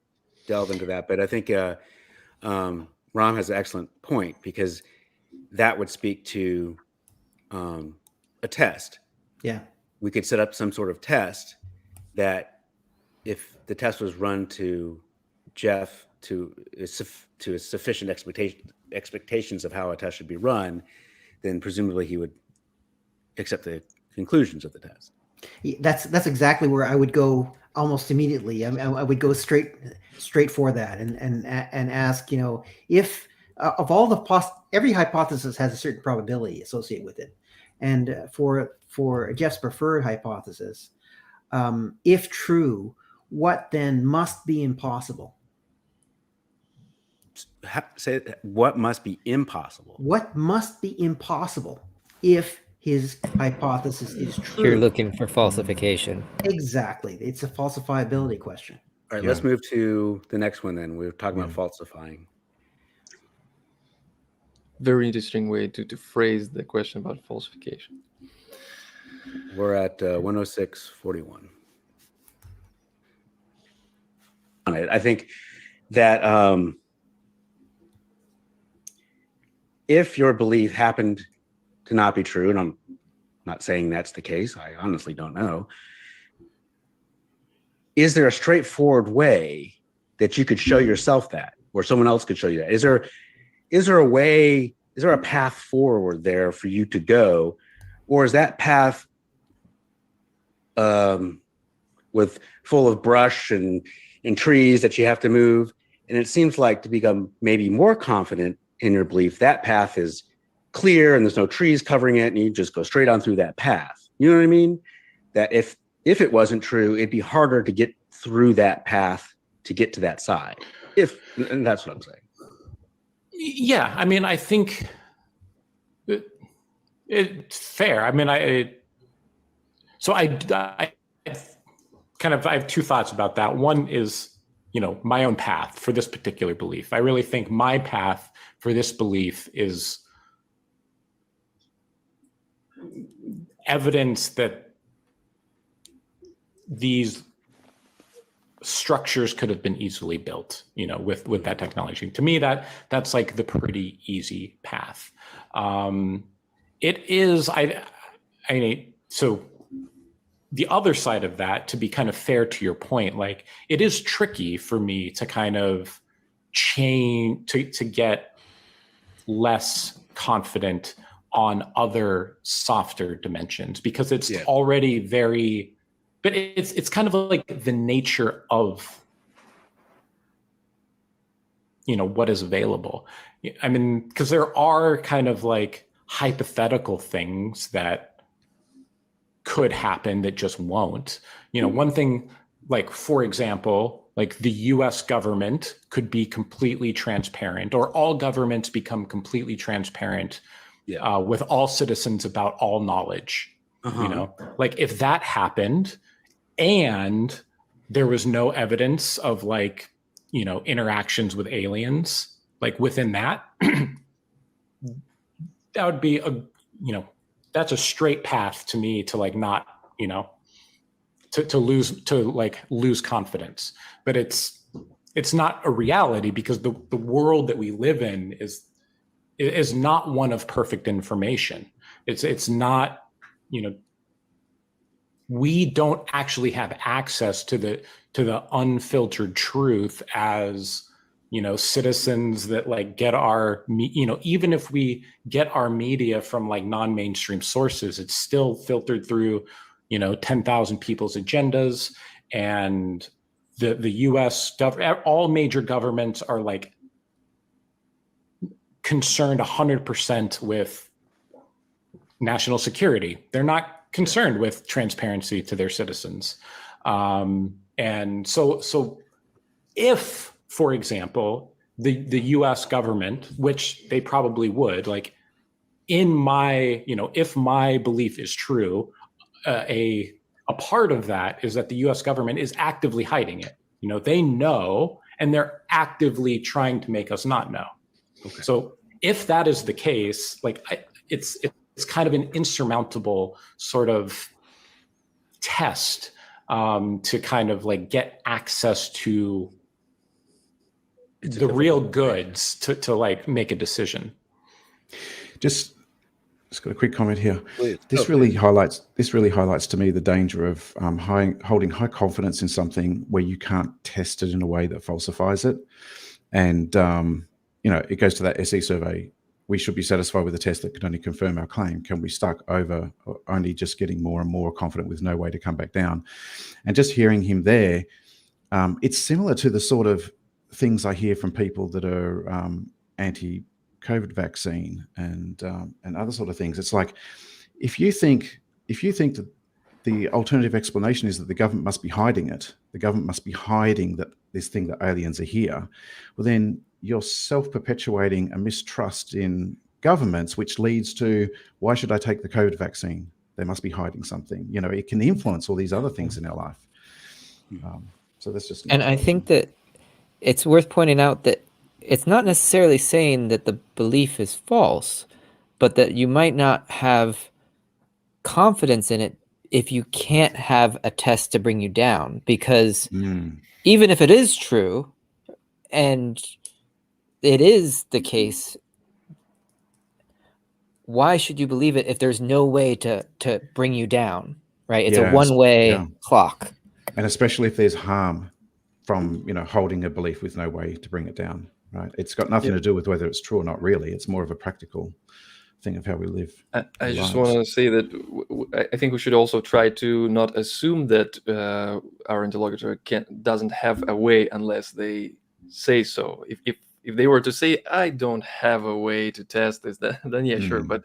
Speaker 1: delve into that. But I think Ram has an excellent point, because that would speak to a test.
Speaker 5: Yeah,
Speaker 1: we could set up some sort of test that, if the test was run to Jeff to a sufficient expectations of how a test should be run, then presumably he would accept the conclusions of the test.
Speaker 5: That's exactly where I would go almost immediately. I would go straight for that and ask, if of all the every hypothesis has a certain probability associated with it, and for Jeff's preferred hypothesis, if true, what then must be impossible?
Speaker 1: Say what must be impossible?
Speaker 5: What must be impossible if his hypothesis is true?
Speaker 6: You're looking for falsification.
Speaker 5: Exactly. It's a falsifiability question.
Speaker 1: All right, let's move to the next one then. We're talking about falsifying.
Speaker 2: Very interesting way to phrase the question about falsification.
Speaker 1: We're at 106.41. I think that if your belief happened to not be true, and I'm not saying that's the case, I honestly don't know, is there a straightforward way that you could show yourself that, or someone else could show you that? Is there a way, is there a path forward there for you to go, or is that path with full of brush and trees that you have to move? And it seems like to become maybe more confident in your belief, that path is clear and there's no trees covering it, and you just go straight on through that path. You know what I mean? That if it wasn't true, it'd be harder to get through that path to get to that side. And that's what I'm saying.
Speaker 9: Yeah, I mean, I think it's fair. I mean, I have two thoughts about that. One is, my own path for this particular belief. I really think my path for this belief is evidence that these structures could have been easily built, with that technology. To me, that's like the pretty easy path. It is, so the other side of that, to be kind of fair to your point, like it is tricky for me to kind of change, to get less confident on other softer dimensions, because it's already very, but it's kind of like the nature of, what is available. I mean, because there are kind of like hypothetical things that could happen that just won't. One thing, like, for example, like the US government could be completely transparent, or all governments become completely transparent with all citizens about all knowledge. Like if that happened and there was no evidence of like, interactions with aliens, like within that, that would be that's a straight path to me to like not, to lose confidence. But it's not a reality, because the world that we live in is not one of perfect information. It's not, we don't actually have access to the unfiltered truth as, citizens that like get our, even if we get our media from like non-mainstream sources, it's still filtered through, 10,000 people's agendas. And the US, all major governments are like concerned 100% with national security. They're not concerned with transparency to their citizens. And so if, for example, the US government, which they probably would, like in my, if my belief is true, a part of that is that the US government is actively hiding it. They know, and they're actively trying to make us not know. Okay. So if that is the case, like it's kind of an insurmountable sort of test to kind of like get access to the real goods to like make a decision. Just got a quick comment here. Please. This really highlights to me the danger of holding high confidence in something where you can't test it in a way that falsifies it.
Speaker 4: And, it goes to that SE survey. We should be satisfied with a test that could only confirm our claim. Can we start over only just getting more and more confident with no way to come back down? And just hearing him there, it's similar to the sort of things I hear from people that are anti-COVID vaccine and other sort of things. It's like, if you think that the alternative explanation is that the government must be hiding it, the government must be hiding that this thing that aliens are here, well, then you're self-perpetuating a mistrust in governments, which leads to, why should I take the COVID vaccine? They must be hiding something. It can influence all these other things in our life. So that's just.
Speaker 6: And I think that it's worth pointing out that it's not necessarily saying that the belief is false, but that you might not have confidence in it if you can't have a test to bring you down. Because even if it is true, and it is the case, why should you believe it if there's no way to bring you down, right? It's a one-way clock.
Speaker 4: And especially if there's harm from, holding a belief with no way to bring it down, right? It's got nothing to do with whether it's true or not, really. It's more of a practical thing of how we live.
Speaker 2: I just want to say that I think we should also try to not assume that our interlocutor doesn't have a way unless they say so. If they were to say, I don't have a way to test this, then sure. But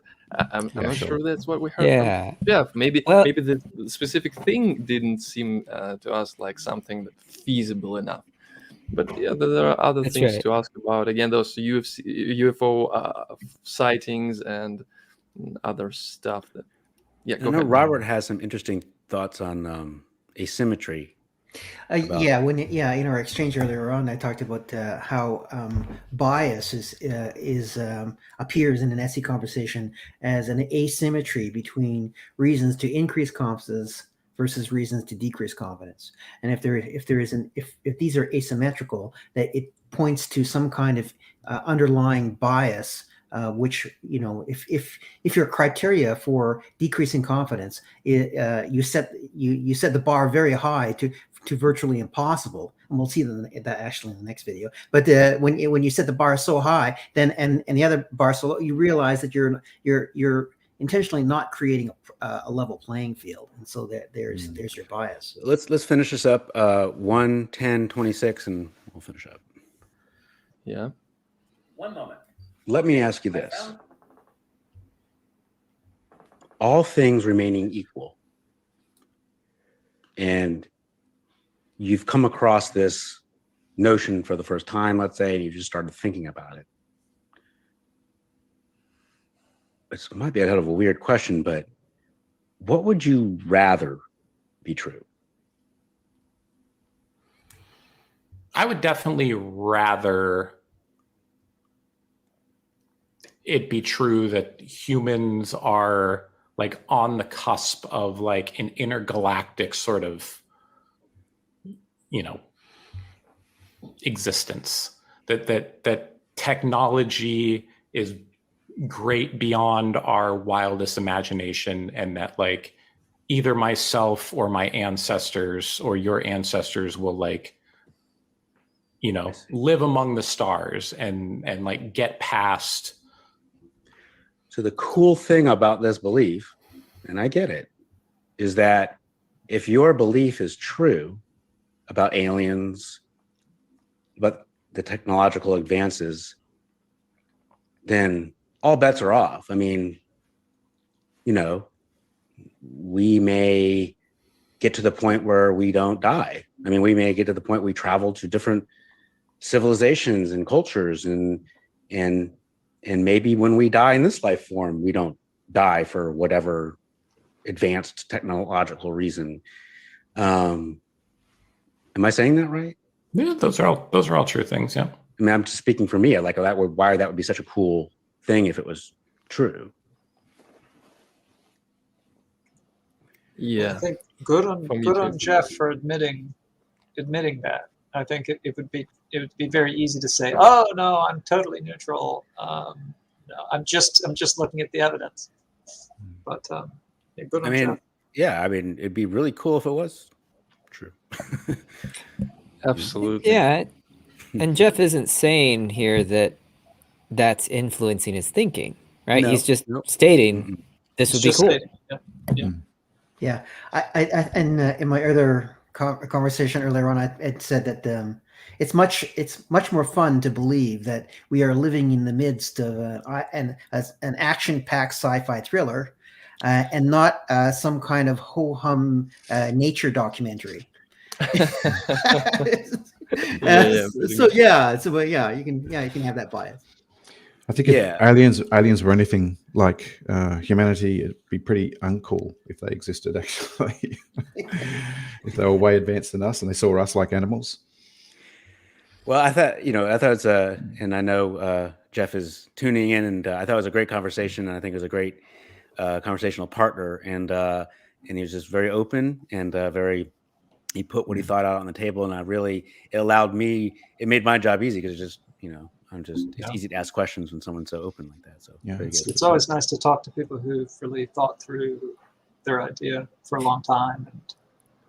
Speaker 2: I'm not sure that's what we heard from Jeff. Maybe the specific thing didn't seem to us like something feasible enough. But there are other things to ask about. Again, those UFO sightings and other stuff.
Speaker 1: I know Robert has some interesting thoughts on asymmetry.
Speaker 5: In our exchange earlier on, I talked about how bias appears in an SE conversation as an asymmetry between reasons to increase confidence versus reasons to decrease confidence. And if these are asymmetrical, that it points to some kind of underlying bias, which if your criteria for decreasing confidence, you set the bar very high to virtually impossible, and we'll see that actually in the next video. But when you set the bar so high, then and the other bar so low, you realize that you're intentionally not creating a level playing field, and so there's your bias.
Speaker 1: Let's finish this up. 1:10:26, and we'll finish up.
Speaker 2: Yeah.
Speaker 8: One moment.
Speaker 1: Let me ask you this: all things remaining equal, and you've come across this notion for the first time, let's say, and you just started thinking about it. It might be a kind of a weird question, but what would you rather be true?
Speaker 9: I would definitely rather it be true that humans are like on the cusp of like an intergalactic sort of, existence, that technology is great beyond our wildest imagination, and that like either myself or my ancestors or your ancestors will like, live among the stars and like get past.
Speaker 1: So the cool thing about this belief, and I get it, is that if your belief is true about aliens, but the technological advances, then all bets are off. I mean, we may get to the point where we don't die. I mean, we may get to the point we travel to different civilizations and cultures, and maybe when we die in this life form, we don't die for whatever advanced technological reason. Am I saying that right?
Speaker 9: Yeah, those are all true things. Yeah.
Speaker 1: I mean, I'm just speaking for me. Like that would be such a cool thing if it was true.
Speaker 2: Yeah.
Speaker 3: I think good on Jeff for admitting that. I think it would be very easy to say, oh no, I'm totally neutral. No, I'm just looking at the evidence. But good on Jeff.
Speaker 1: Yeah, I mean, it'd be really cool if it was true.
Speaker 2: Absolutely.
Speaker 6: Yeah. And Jeff isn't saying here that that's influencing his thinking, right?
Speaker 1: No,
Speaker 6: He's just
Speaker 1: nope.
Speaker 6: stating this would be cool.
Speaker 5: Yeah, I in my other conversation earlier on, I had said that it's much more fun to believe that we are living in the midst of an action-packed sci-fi thriller, and not some kind of ho-hum nature documentary. So you can have that bias.
Speaker 4: I think if aliens were anything like humanity, it'd be pretty uncool if they existed, actually. If they were way advanced than us and they saw us like animals.
Speaker 1: Well, I thought it's and I know Jeff is tuning in, and I thought it was a great conversation, and I think it was a great conversational partner, and he was just very open and he put what he thought out on the table, and it made my job easy because it's easy to ask questions when someone's so open like that. So
Speaker 3: it's always nice to talk to people who've really thought through their idea for a long time.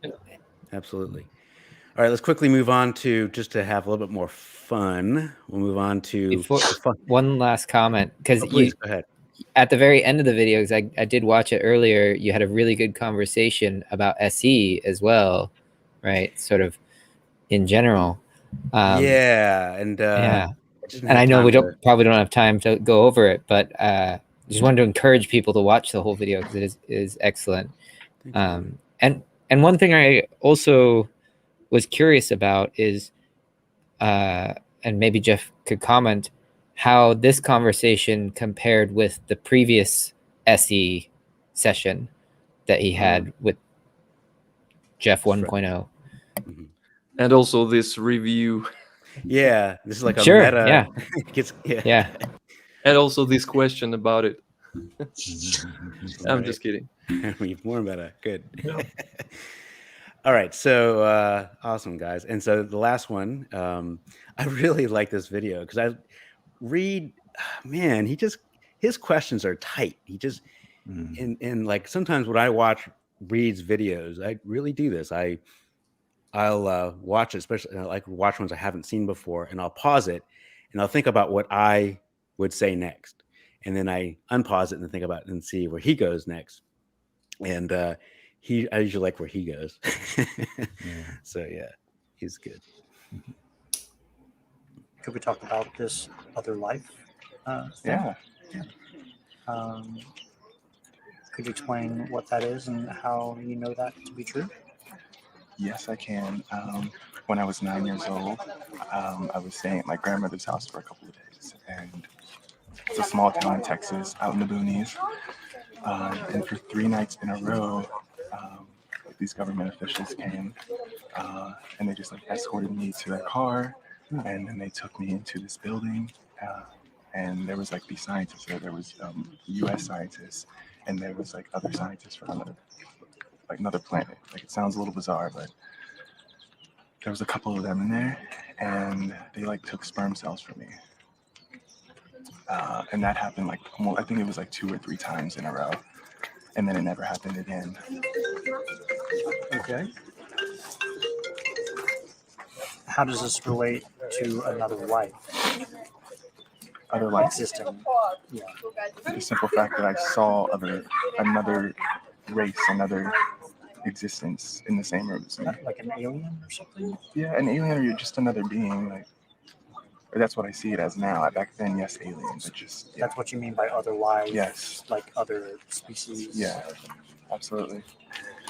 Speaker 3: And
Speaker 1: absolutely. All right, let's quickly move on to, just to have a little bit more fun. We'll move on to
Speaker 6: one last comment, because
Speaker 1: please go ahead.
Speaker 6: At the very end of the video, because I did watch it earlier, you had a really good conversation about SE as well, right? Sort of in general.
Speaker 1: And
Speaker 6: I know we probably don't have time to go over it, but just wanted to encourage people to watch the whole video because it is excellent. And one thing I also was curious about is, and maybe Jeff could comment, how this conversation compared with the previous SE session that he had with Jeff 1.0.
Speaker 1: Mm-hmm.
Speaker 2: And also this review.
Speaker 1: Yeah, this is like a meta.
Speaker 6: Yeah.
Speaker 2: And also this question about it. I'm just kidding.
Speaker 1: More meta. Good. Yeah. All right, so awesome, guys. And so the last one, I really like this video because Reid, man, his questions are tight. He just and like sometimes when I watch Reid's videos, I really do this. I'll watch it, especially like watch ones I haven't seen before, and I'll pause it and I'll think about what I would say next, and then I unpause it and think about it and see where he goes next. And I usually like where he goes. So yeah, he's good.
Speaker 10: Could we talk about this other life?
Speaker 11: Yeah.
Speaker 10: Could you explain what that is and how you know that to be true?
Speaker 11: Yes, I can. When I was 9 years old, I was staying at my grandmother's house for a couple of days, and it's a small town in Texas, out in the boonies. And for 3 nights in a row, these government officials came, and they just escorted me to their car, and then they took me into this building, and there was these scientists there. There was U.S. scientists, and there was other scientists from another planet. It sounds a little bizarre, but there was a couple of them in there, and they took sperm cells from me. And that happened I think it was 2 or 3 times in a row, and then it never happened again.
Speaker 10: Okay. How does this relate to another life?
Speaker 11: Other life
Speaker 10: system. Yeah.
Speaker 11: The simple fact that I saw another race, another existence in the same room as me.
Speaker 10: Like an alien or something?
Speaker 11: Yeah, an alien, or you're just another being. Or that's what I see it as now. Back then, yes, alien, but just... Yeah.
Speaker 10: That's what you mean by other lives?
Speaker 11: Yes.
Speaker 10: Like other species?
Speaker 11: Yeah, absolutely.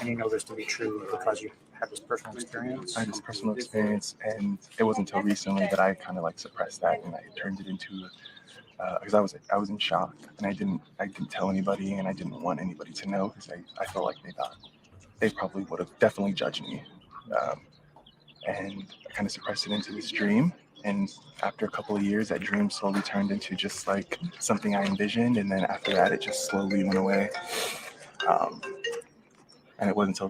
Speaker 10: And you know this to be true because you had this personal experience?
Speaker 11: I had this personal experience, and it wasn't until recently that I kind of suppressed that, and I turned it into... Because I was in shock, and I didn't tell anybody, and I didn't want anybody to know, because I felt like they probably would have definitely judged me. And I kind of suppressed it into this dream. And after a couple of years, that dream slowly turned into just something I envisioned. And then after that, it just slowly went away. And it wasn't until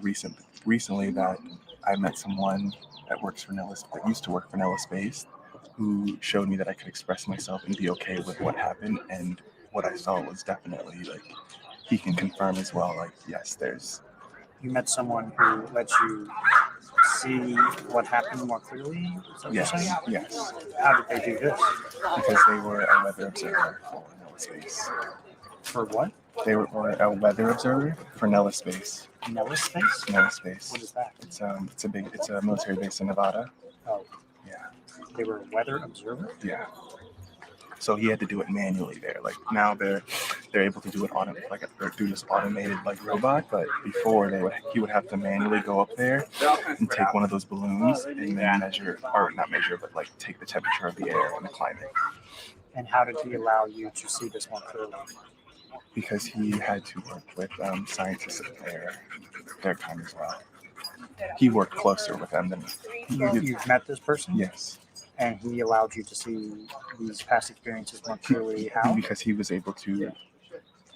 Speaker 11: recently that I met someone that used to work for Nella Space, who showed me that I could express myself and be okay with what happened. And what I saw was definitely he can confirm as well. Yes, there's...
Speaker 10: You met someone who lets you see what happened more clearly? Is that what you're saying?
Speaker 11: Yes.
Speaker 10: How did they do this?
Speaker 11: Because they were a weather observer for Nella Space.
Speaker 10: For what?
Speaker 11: They were a weather observer for Nella Space.
Speaker 10: Nella Space?
Speaker 11: Nella Space.
Speaker 10: What is that?
Speaker 11: It's a military base in Nevada.
Speaker 10: Oh,
Speaker 11: Yeah.
Speaker 10: they were a weather observer?
Speaker 11: Yeah. So he had to do it manually there. Like now they're able to do it through this automated like robot, but before he would have to manually go up there and take one of those balloons and then like take the temperature of the air and the climate.
Speaker 10: And how did he allow you to see this more clearly?
Speaker 11: Because he had to work with scientists of their kind as well. He worked closer with them than
Speaker 10: You've met this person?
Speaker 11: Yes.
Speaker 10: And he allowed you to see these past experiences more clearly. How?
Speaker 11: Because he was able to.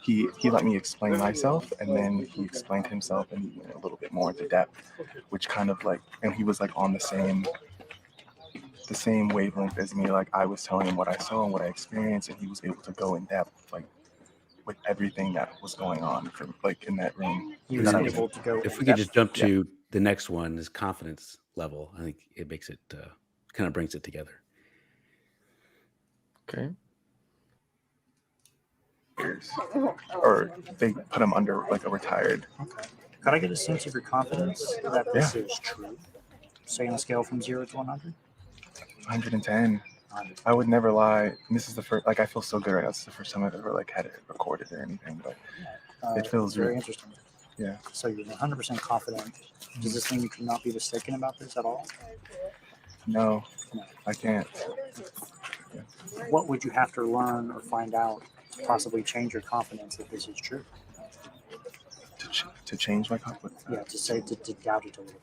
Speaker 11: He let me explain myself, and then he explained himself and he went a little bit more into depth, which kind of like, and he was like on the same wavelength as me. Like I was telling him what I saw and what I experienced, and he was able to go in depth, like with everything that was going on from like in that room.
Speaker 10: He was able to go.
Speaker 1: If we could just jump to the next one, is confidence level. I think it makes it kind of brings it together.
Speaker 2: Okay.
Speaker 11: Or they put him under like a retired.
Speaker 10: Okay. Could I get a sense of your confidence that this is true? Say on a scale from 0 to 100?
Speaker 11: 110. I would never lie. And this is the first. Like I feel so good right now. This is the first time I've ever like had it recorded or anything. But it feels
Speaker 10: very
Speaker 11: really
Speaker 10: interesting.
Speaker 11: Yeah.
Speaker 10: So you're 100% confident. Does this mean you cannot be mistaken about this at all?
Speaker 11: No, I can't.
Speaker 10: Yeah. What would you have to learn or find out to possibly change your confidence that this is true?
Speaker 11: To change my confidence?
Speaker 10: Yeah, to doubt it a little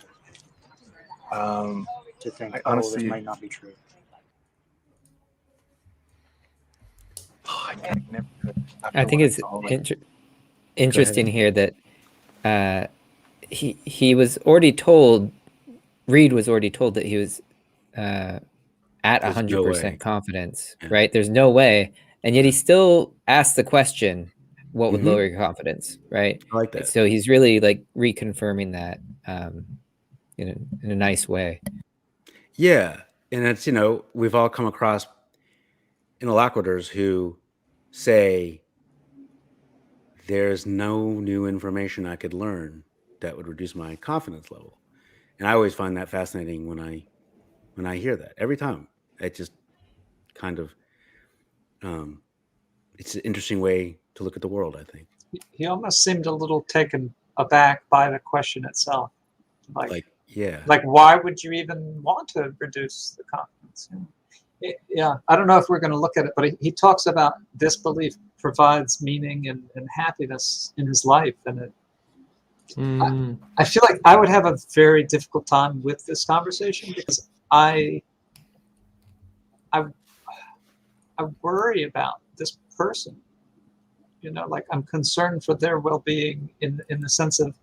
Speaker 10: bit. To think,
Speaker 11: honestly,
Speaker 10: this might not be true.
Speaker 6: I think it's interesting here that he was already told, Reid was already told that he was at 100% confidence, right? There's no way. And yet he still asked the question, what would lower your confidence, right?
Speaker 1: I like that.
Speaker 6: So he's really like reconfirming that in a nice way.
Speaker 1: Yeah. And it's, we've all come across interlocutors who say there's no new information I could learn that would reduce my confidence level. And I always find that fascinating when I hear that. Every time. It just kind of it's an interesting way to look at the world, I think.
Speaker 3: He almost seemed a little taken aback by the question itself. Like why would you even want to reduce the confidence? Yeah, I don't know if we're going to look at it, but he talks about this belief provides meaning and happiness in his life, and I feel like I would have a very difficult time with this conversation because I worry about this person. Like I'm concerned for their well-being in the sense of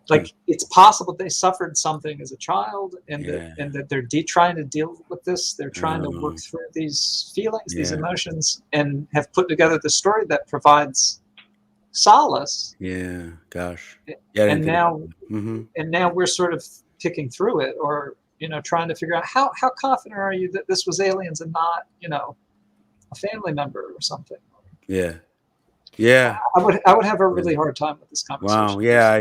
Speaker 3: like it's possible they suffered something as a child and that they're trying to deal with this. They're trying to work through these feelings, these emotions, and have put together the story that provides solace.
Speaker 1: Yeah, gosh.
Speaker 3: And now we're sort of picking through it, or trying to figure out how confident are you that this was aliens and not a family member or something.
Speaker 1: Yeah. Yeah.
Speaker 3: I would have a really hard time with this conversation.
Speaker 1: Wow. Yeah.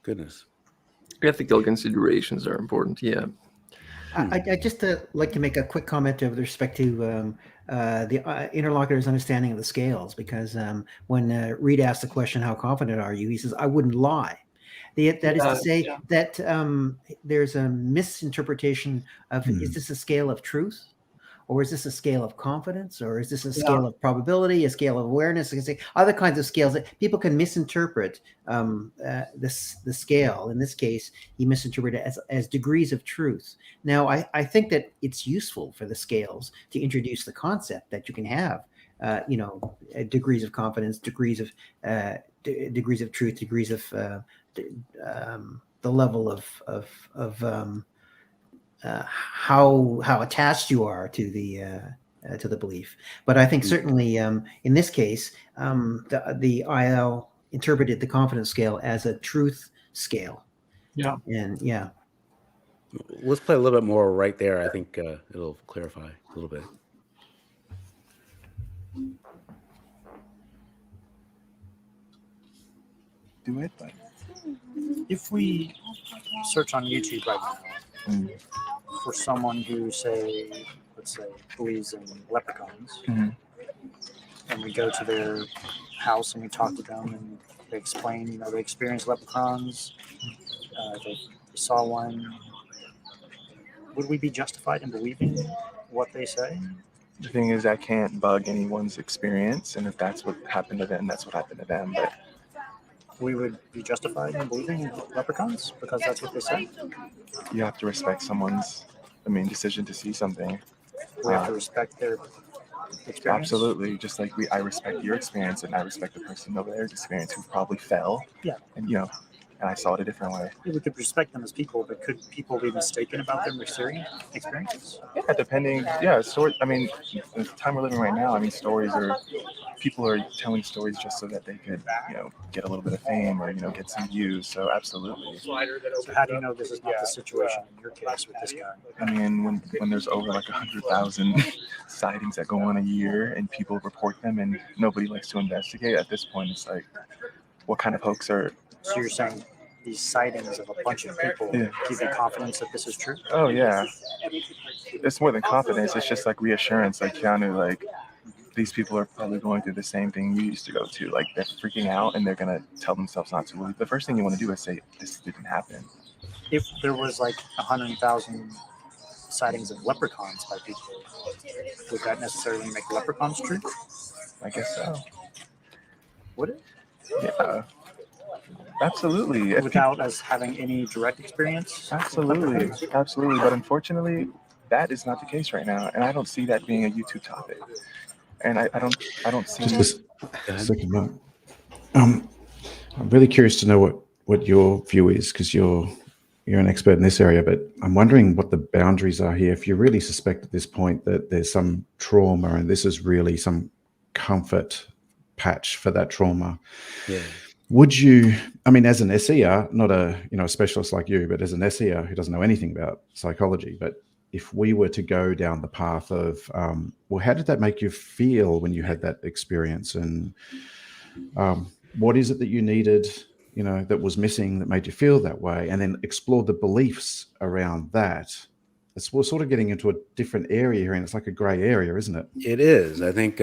Speaker 1: Goodness.
Speaker 2: Ethical considerations are important. Yeah.
Speaker 5: I just like to make a quick comment with respect to the interlocutor's understanding of the scales, because when Reid asked the question, how confident are you? He says, I wouldn't lie. That is to say that there's a misinterpretation of, is this a scale of truth? Or is this a scale of confidence? Or is this a scale of probability, a scale of awareness? Other kinds of scales that people can misinterpret the scale. In this case, he misinterpreted it as degrees of truth. Now, I think that it's useful for the scales to introduce the concept that you can have, degrees of confidence, degrees of truth, degrees of the level of how attached you are to the belief. But I think certainly in this case, the interpreted the confidence scale as a truth scale.
Speaker 3: Yeah.
Speaker 5: And yeah.
Speaker 1: Let's play a little bit more right there. I think it'll clarify a little bit.
Speaker 11: Do it, but
Speaker 10: If we search on YouTube right now for someone who, say, let's say, believes in leprechauns, and we go to their house and we talk to them and they explain, they experienced leprechauns, they saw one, would we be justified in believing what they say?
Speaker 11: the thing is, I can't bug anyone's experience, and if that's what happened to them, that's what happened to them. But
Speaker 10: We would be justified in believing in leprechauns because that's what they say?
Speaker 11: you have to respect someone's, decision to see something.
Speaker 10: We have to respect their experience?
Speaker 11: Absolutely. Just like I respect your experience, and I respect the person over there's experience who probably fell.
Speaker 10: Yeah.
Speaker 11: And and I saw it a different way.
Speaker 10: Yeah, we could respect them as people, but could people be mistaken about their experiences?
Speaker 11: Yeah, depending. Yeah, the time we're living right now, stories are, people are telling stories just so that they could, get a little bit of fame or, get some views. So absolutely.
Speaker 10: So how do you know this is not the situation in your case with this guy?
Speaker 11: When there's over like 100,000 sightings that go on a year and people report them and nobody likes to investigate, at this point, it's like, what kind of hoax are...
Speaker 10: So you're saying these sightings of a bunch of people give you confidence that this is true?
Speaker 11: Oh, yeah. It's more than confidence. It's just like reassurance. Like, Keanu, like, these people are probably going through the same thing you used to go to. Like, they're freaking out and they're going to tell themselves not to believe. The first thing you want to do is say, this didn't happen.
Speaker 10: If there was like 100,000 sightings of leprechauns by people, would that necessarily make leprechauns true?
Speaker 11: I guess so.
Speaker 10: Would it?
Speaker 11: Yeah. Absolutely.
Speaker 10: Without us having any direct experience?
Speaker 11: Absolutely. Absolutely. But unfortunately, that is not the case right now. And I don't see that being a YouTube topic. And I don't see...
Speaker 4: Just a second, Mark. I'm really curious to know what your view is, because you're an expert in this area, but I'm wondering what the boundaries are here. If you really suspect at this point that there's some trauma and this is really some comfort patch for that trauma, would you, as an SEer, not a specialist like you, but as an SEer who doesn't know anything about psychology, but if we were to go down the path of, how did that make you feel when you had that experience? And what is it that you needed, that was missing that made you feel that way? And then explore the beliefs around that. We're sort of getting into a different area here, and it's like a gray area, isn't it?
Speaker 1: It is. I think,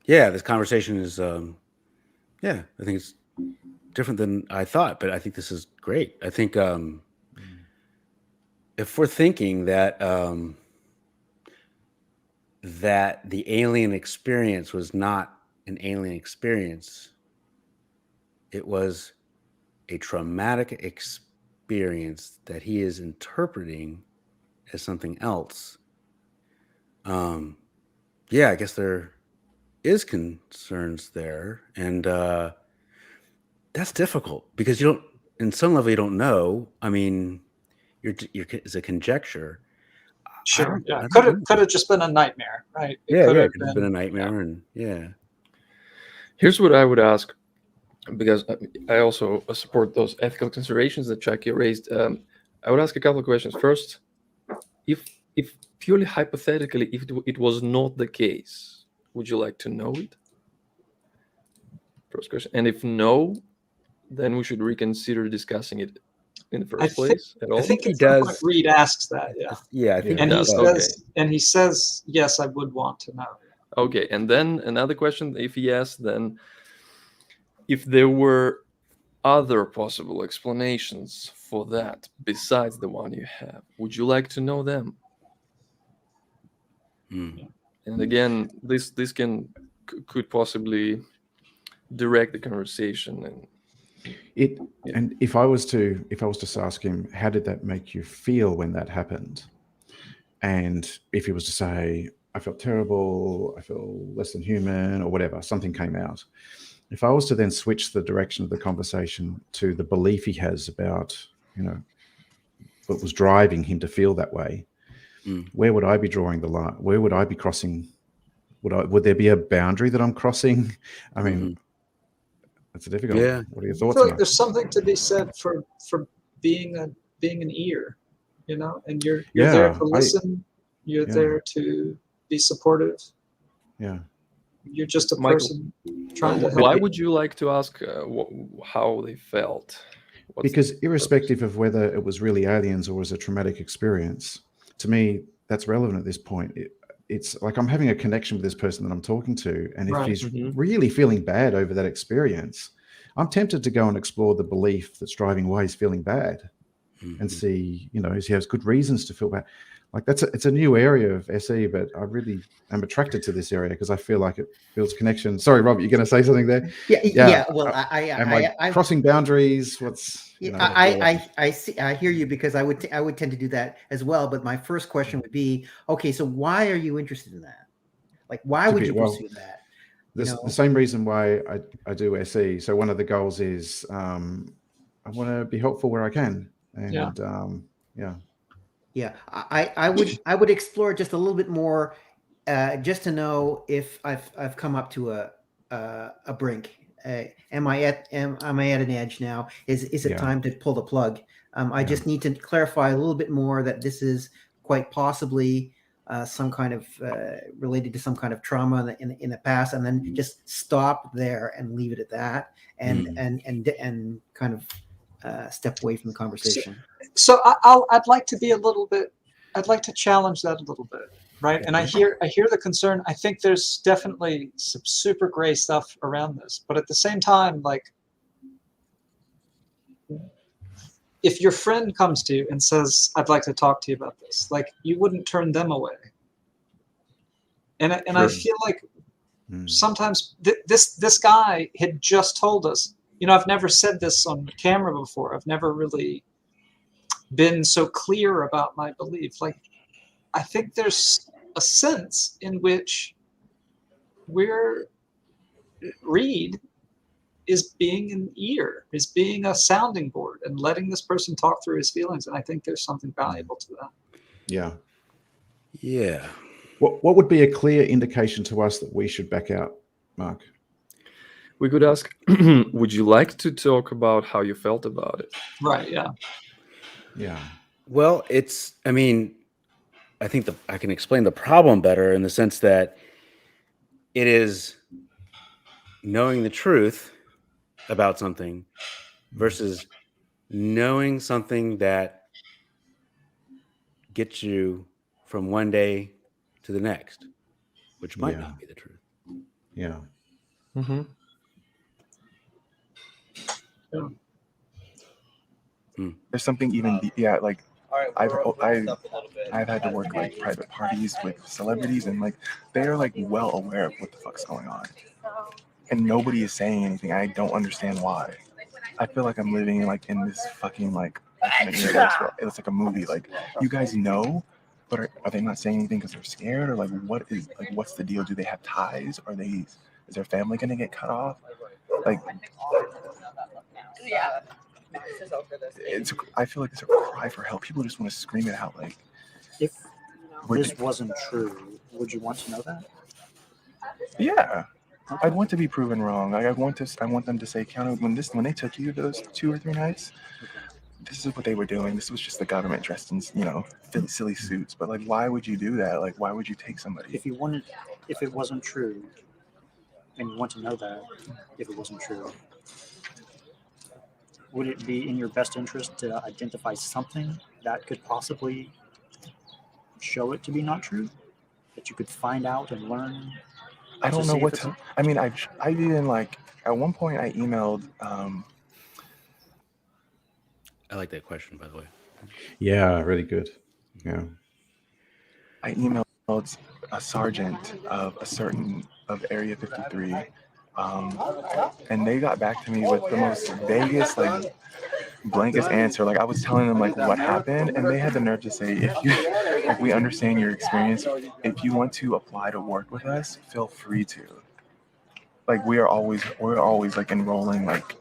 Speaker 1: this conversation is, I think it's different than I thought, but I think this is great. I think if we're thinking that that the alien experience was not an alien experience, it was a traumatic experience that he is interpreting as something else. I guess there is concerns there, and that's difficult because you don't, in some level, you don't know. It's a conjecture.
Speaker 3: Sure. Yeah. Could have just been a nightmare, right?
Speaker 1: It could have been a nightmare, and
Speaker 2: Here's what I would ask, because I also support those ethical considerations that Chucky raised. I would ask a couple of questions. First, if purely hypothetically, if it was not the case, would you like to know it? First question. And if no, then we should reconsider discussing it in the first place at all.
Speaker 3: I think he does. Reid asks that.
Speaker 1: I think
Speaker 3: and
Speaker 1: he
Speaker 3: says, and he says, yes, I would want to know.
Speaker 2: Okay, and then another question, if yes, then if there were other possible explanations for that besides the one you have, would you like to know them? And again, this could possibly direct the conversation.
Speaker 4: And if I was to ask him, how did that make you feel when that happened? And if he was to say, I felt terrible, I feel less than human, or whatever, something came out. If I was to then switch the direction of the conversation to the belief he has about, what was driving him to feel that way, where would I be drawing the line? Where would I be crossing? Would there be a boundary that I'm crossing? That's a difficult.
Speaker 1: Yeah.
Speaker 4: What are your
Speaker 3: I
Speaker 4: thoughts
Speaker 3: feel
Speaker 4: on
Speaker 3: like there's something to be said for being an ear, you know, and you're there to listen. You're there to be supportive.
Speaker 4: Yeah.
Speaker 3: You're just a
Speaker 2: Michael,
Speaker 3: person trying to help.
Speaker 2: why would you like to ask how they felt?
Speaker 4: Because irrespective of whether it was really aliens or was a traumatic experience, to me, that's relevant at this point. It's like I'm having a connection with this person that I'm talking to. And if he's really feeling bad over that experience, I'm tempted to go and explore the belief that's driving why he's feeling bad and see, you know, if he has good reasons to feel bad. Like it's a new area of SE, but I really am attracted to this area because I feel like it builds connection. Sorry, Rob, you're going to say something there?
Speaker 5: Yeah. Well,
Speaker 4: am I crossing boundaries? What's you know?
Speaker 5: I see. I hear you because I would tend to do that as well. But my first question would be, okay, so why are you interested in that? Like, why would you pursue that?
Speaker 4: The same reason why I do SE. So one of the goals is I want to be helpful where I can, and
Speaker 5: Yeah, I would explore just a little bit more, just to know if I've come up to a brink. Am I at an edge now? Is it time to pull the plug? I just need to clarify a little bit more that this is quite possibly some kind of related to some kind of trauma in the past, and then just stop there and leave it at that, and kind of step away from the conversation.
Speaker 3: So I'd like to be I'd like to challenge that a little bit, right? And I hear the concern. I think there's definitely some super gray stuff around this, but at the same time, like, if your friend comes to you and says, "I'd like to talk to you about this," like, you wouldn't turn them away. And I feel like sometimes this guy had just told us, you know, I've never said this on camera before. I've never really been so clear about my belief. Like, I think there's a sense in which Reid is being an ear, is being a sounding board and letting this person talk through his feelings. And I think there's something valuable to that.
Speaker 4: Yeah.
Speaker 1: Yeah.
Speaker 4: What would be a clear indication to us that we should back out, Mark?
Speaker 2: We could ask, would you like to talk about how you felt about it?
Speaker 3: Right, yeah.
Speaker 4: Yeah.
Speaker 1: Well, I think I can explain the problem better in the sense that it is knowing the truth about something versus knowing something that gets you from one day to the next, which might not be the truth.
Speaker 4: Yeah.
Speaker 2: Mm-hmm.
Speaker 11: There's something even like I've had to work like private parties with celebrities, and like they're like well aware of what the fuck's going on, and nobody is saying anything. I don't understand why. I feel like I'm living in this fucking like it's like a movie. Like, you guys know, but are they not saying anything because they're scared, or like what's the deal? Do they have ties? Is their family gonna get cut off? Like, I feel like it's a cry for help. People just want to scream it out. Like,
Speaker 10: if this wasn't true, would you want to know that?
Speaker 11: Yeah, I'd want to be proven wrong. I want them to say, "Keanu, when they took you those 2 or 3 nights, this is what they were doing. This was just the government dressed in, silly suits." But like, why would you do that? Like, why would you take somebody?
Speaker 10: If it wasn't true, and you want to know that, if it wasn't true, would it be in your best interest to identify something that could possibly show it to be not true, that you could find out and learn?
Speaker 11: I don't know what to. I mean, I even like at one point I emailed.
Speaker 1: I like that question, by the way.
Speaker 4: Yeah, really good. Yeah.
Speaker 11: I emailed a sergeant of Area 53, and they got back to me with the most vaguest, like, blankest answer. Like, I was telling them like what happened, and they had the nerve to say, we understand your experience. If you want to apply to work with us, feel free to. Like, we're always like enrolling like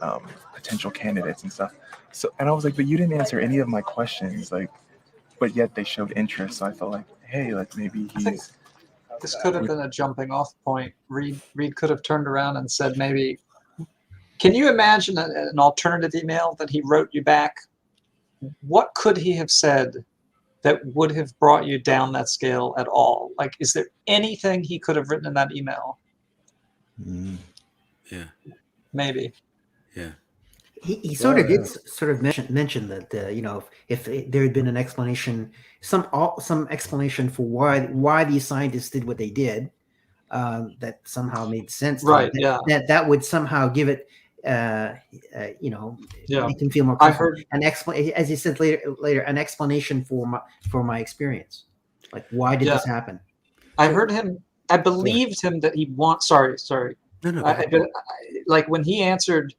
Speaker 11: potential candidates and stuff. So, and I was like, but you didn't answer any of my questions, like, but yet they showed interest. So I felt like, hey, like, maybe this
Speaker 3: could have been a jumping off point. Reid could have turned around and said, maybe, Can you imagine an alternative email that he wrote you back? What could he have said that would have brought you down that scale at all? Like, is there anything he could have written in that email?
Speaker 1: Yeah.
Speaker 3: Maybe.
Speaker 1: Yeah.
Speaker 5: He sort of did sort of mention that you know, if there had been an explanation, some explanation for why these scientists did what they did, that somehow made sense.
Speaker 3: Right.
Speaker 5: That would somehow give it, you know, make him feel more comfortable. I heard as he said later, an explanation for my experience, like why did this happen?
Speaker 3: I heard him. I believed him that he wants. Sorry.
Speaker 1: No.
Speaker 3: Like when he answered.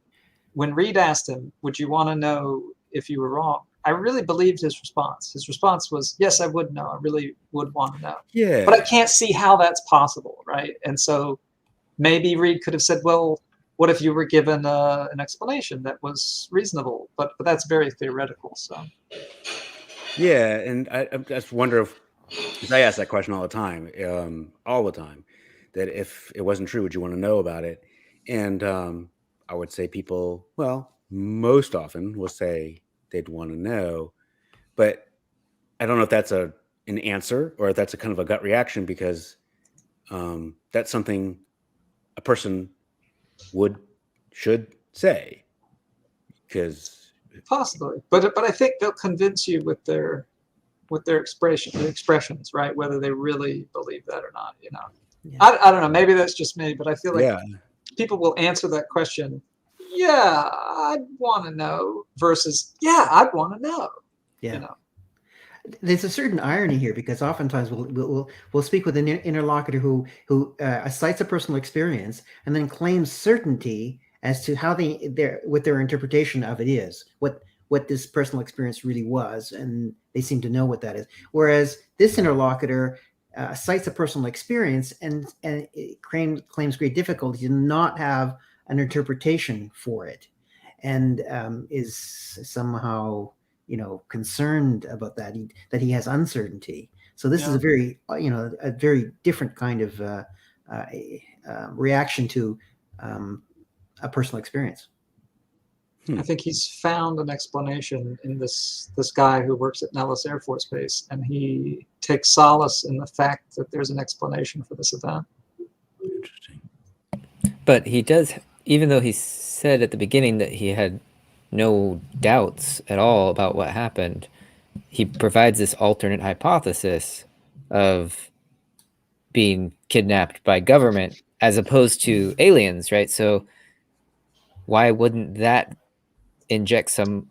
Speaker 3: When Reid asked him, would you want to know if you were wrong? I really believed his response. His response was, yes, I would know. I really would want to know.
Speaker 1: Yeah.
Speaker 3: But I can't see how that's possible, right? And so maybe Reid could have said, well, what if you were given an explanation that was reasonable? But that's very theoretical. So.
Speaker 1: Yeah, and I just wonder if, because I ask that question all the time, that if it wasn't true, would you want to know about it? And I would say people, well, most often will say they'd want to know, but I don't know if that's an answer or if that's a kind of a gut reaction, because that's something a person should say, because
Speaker 3: possibly, but I think they'll convince you with their expressions, right? Whether they really believe that or not, you know. Yeah. I don't know. Maybe that's just me, but I feel like people will answer that question. Yeah, I'd want to know versus yeah, I'd want to know.
Speaker 5: Yeah.
Speaker 3: You know.
Speaker 5: There's a certain irony here, because oftentimes we'll speak with an interlocutor who cites a personal experience and then claims certainty as to how what their interpretation of it is, what this personal experience really was, and they seem to know what that is. Whereas this interlocutor cites a personal experience and it claims great difficulty to not have an interpretation for it, and is somehow, you know, concerned about that he has uncertainty. So this is a very a very different kind of reaction to a personal experience.
Speaker 3: I think he's found an explanation in this guy who works at Nellis Air Force Base, and he takes solace in the fact that there's an explanation for this event.
Speaker 1: Interesting.
Speaker 6: But he does, even though he said at the beginning that he had no doubts at all about what happened, he provides this alternate hypothesis of being kidnapped by government as opposed to aliens, right? So why wouldn't that inject some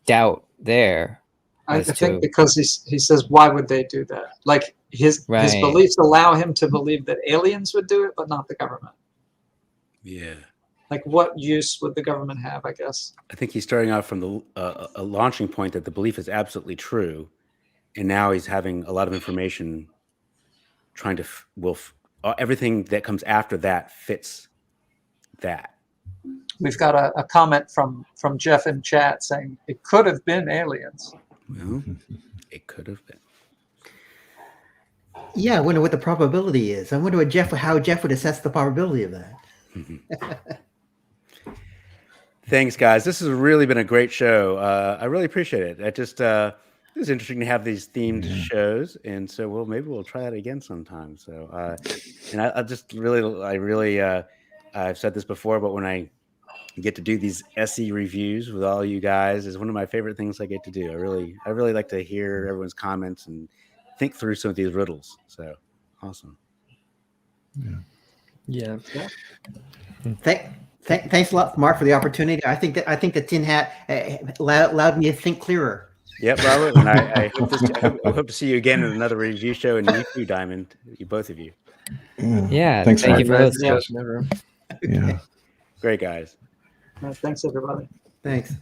Speaker 6: doubt there?
Speaker 3: I think because he says, why would they do that? Like his beliefs allow him to believe that aliens would do it, but not the government.
Speaker 1: Yeah.
Speaker 3: Like what use would the government have, I guess?
Speaker 1: I think he's starting out from a launching point that the belief is absolutely true. And now he's having a lot of information trying to, everything that comes after that fits that.
Speaker 3: We've got a comment from Jeff in chat saying it could have been aliens.
Speaker 1: Well, it could have been.
Speaker 5: Yeah, I wonder what the probability is. I wonder how Jeff would assess the probability of that.
Speaker 1: Thanks, guys. This has really been a great show. I really appreciate it. It was interesting to have these themed shows, and so maybe we'll try that again sometime. So, and I've said this before, but when I get to do these SE reviews with all you guys, is one of my favorite things I get to do. I really like to hear everyone's comments and think through some of these riddles. So awesome.
Speaker 2: Yeah.
Speaker 5: Thanks a lot, Mark, for the opportunity. I think that Tin Hat allowed me to think clearer.
Speaker 1: Yep, Robert, and I hope to see you again in another review show, and you too, Diamond, both of you.
Speaker 6: Yeah,
Speaker 4: thanks,
Speaker 6: thank you for hosting.
Speaker 2: Yeah.
Speaker 1: Great, guys.
Speaker 3: Thanks, everybody.
Speaker 5: Thanks.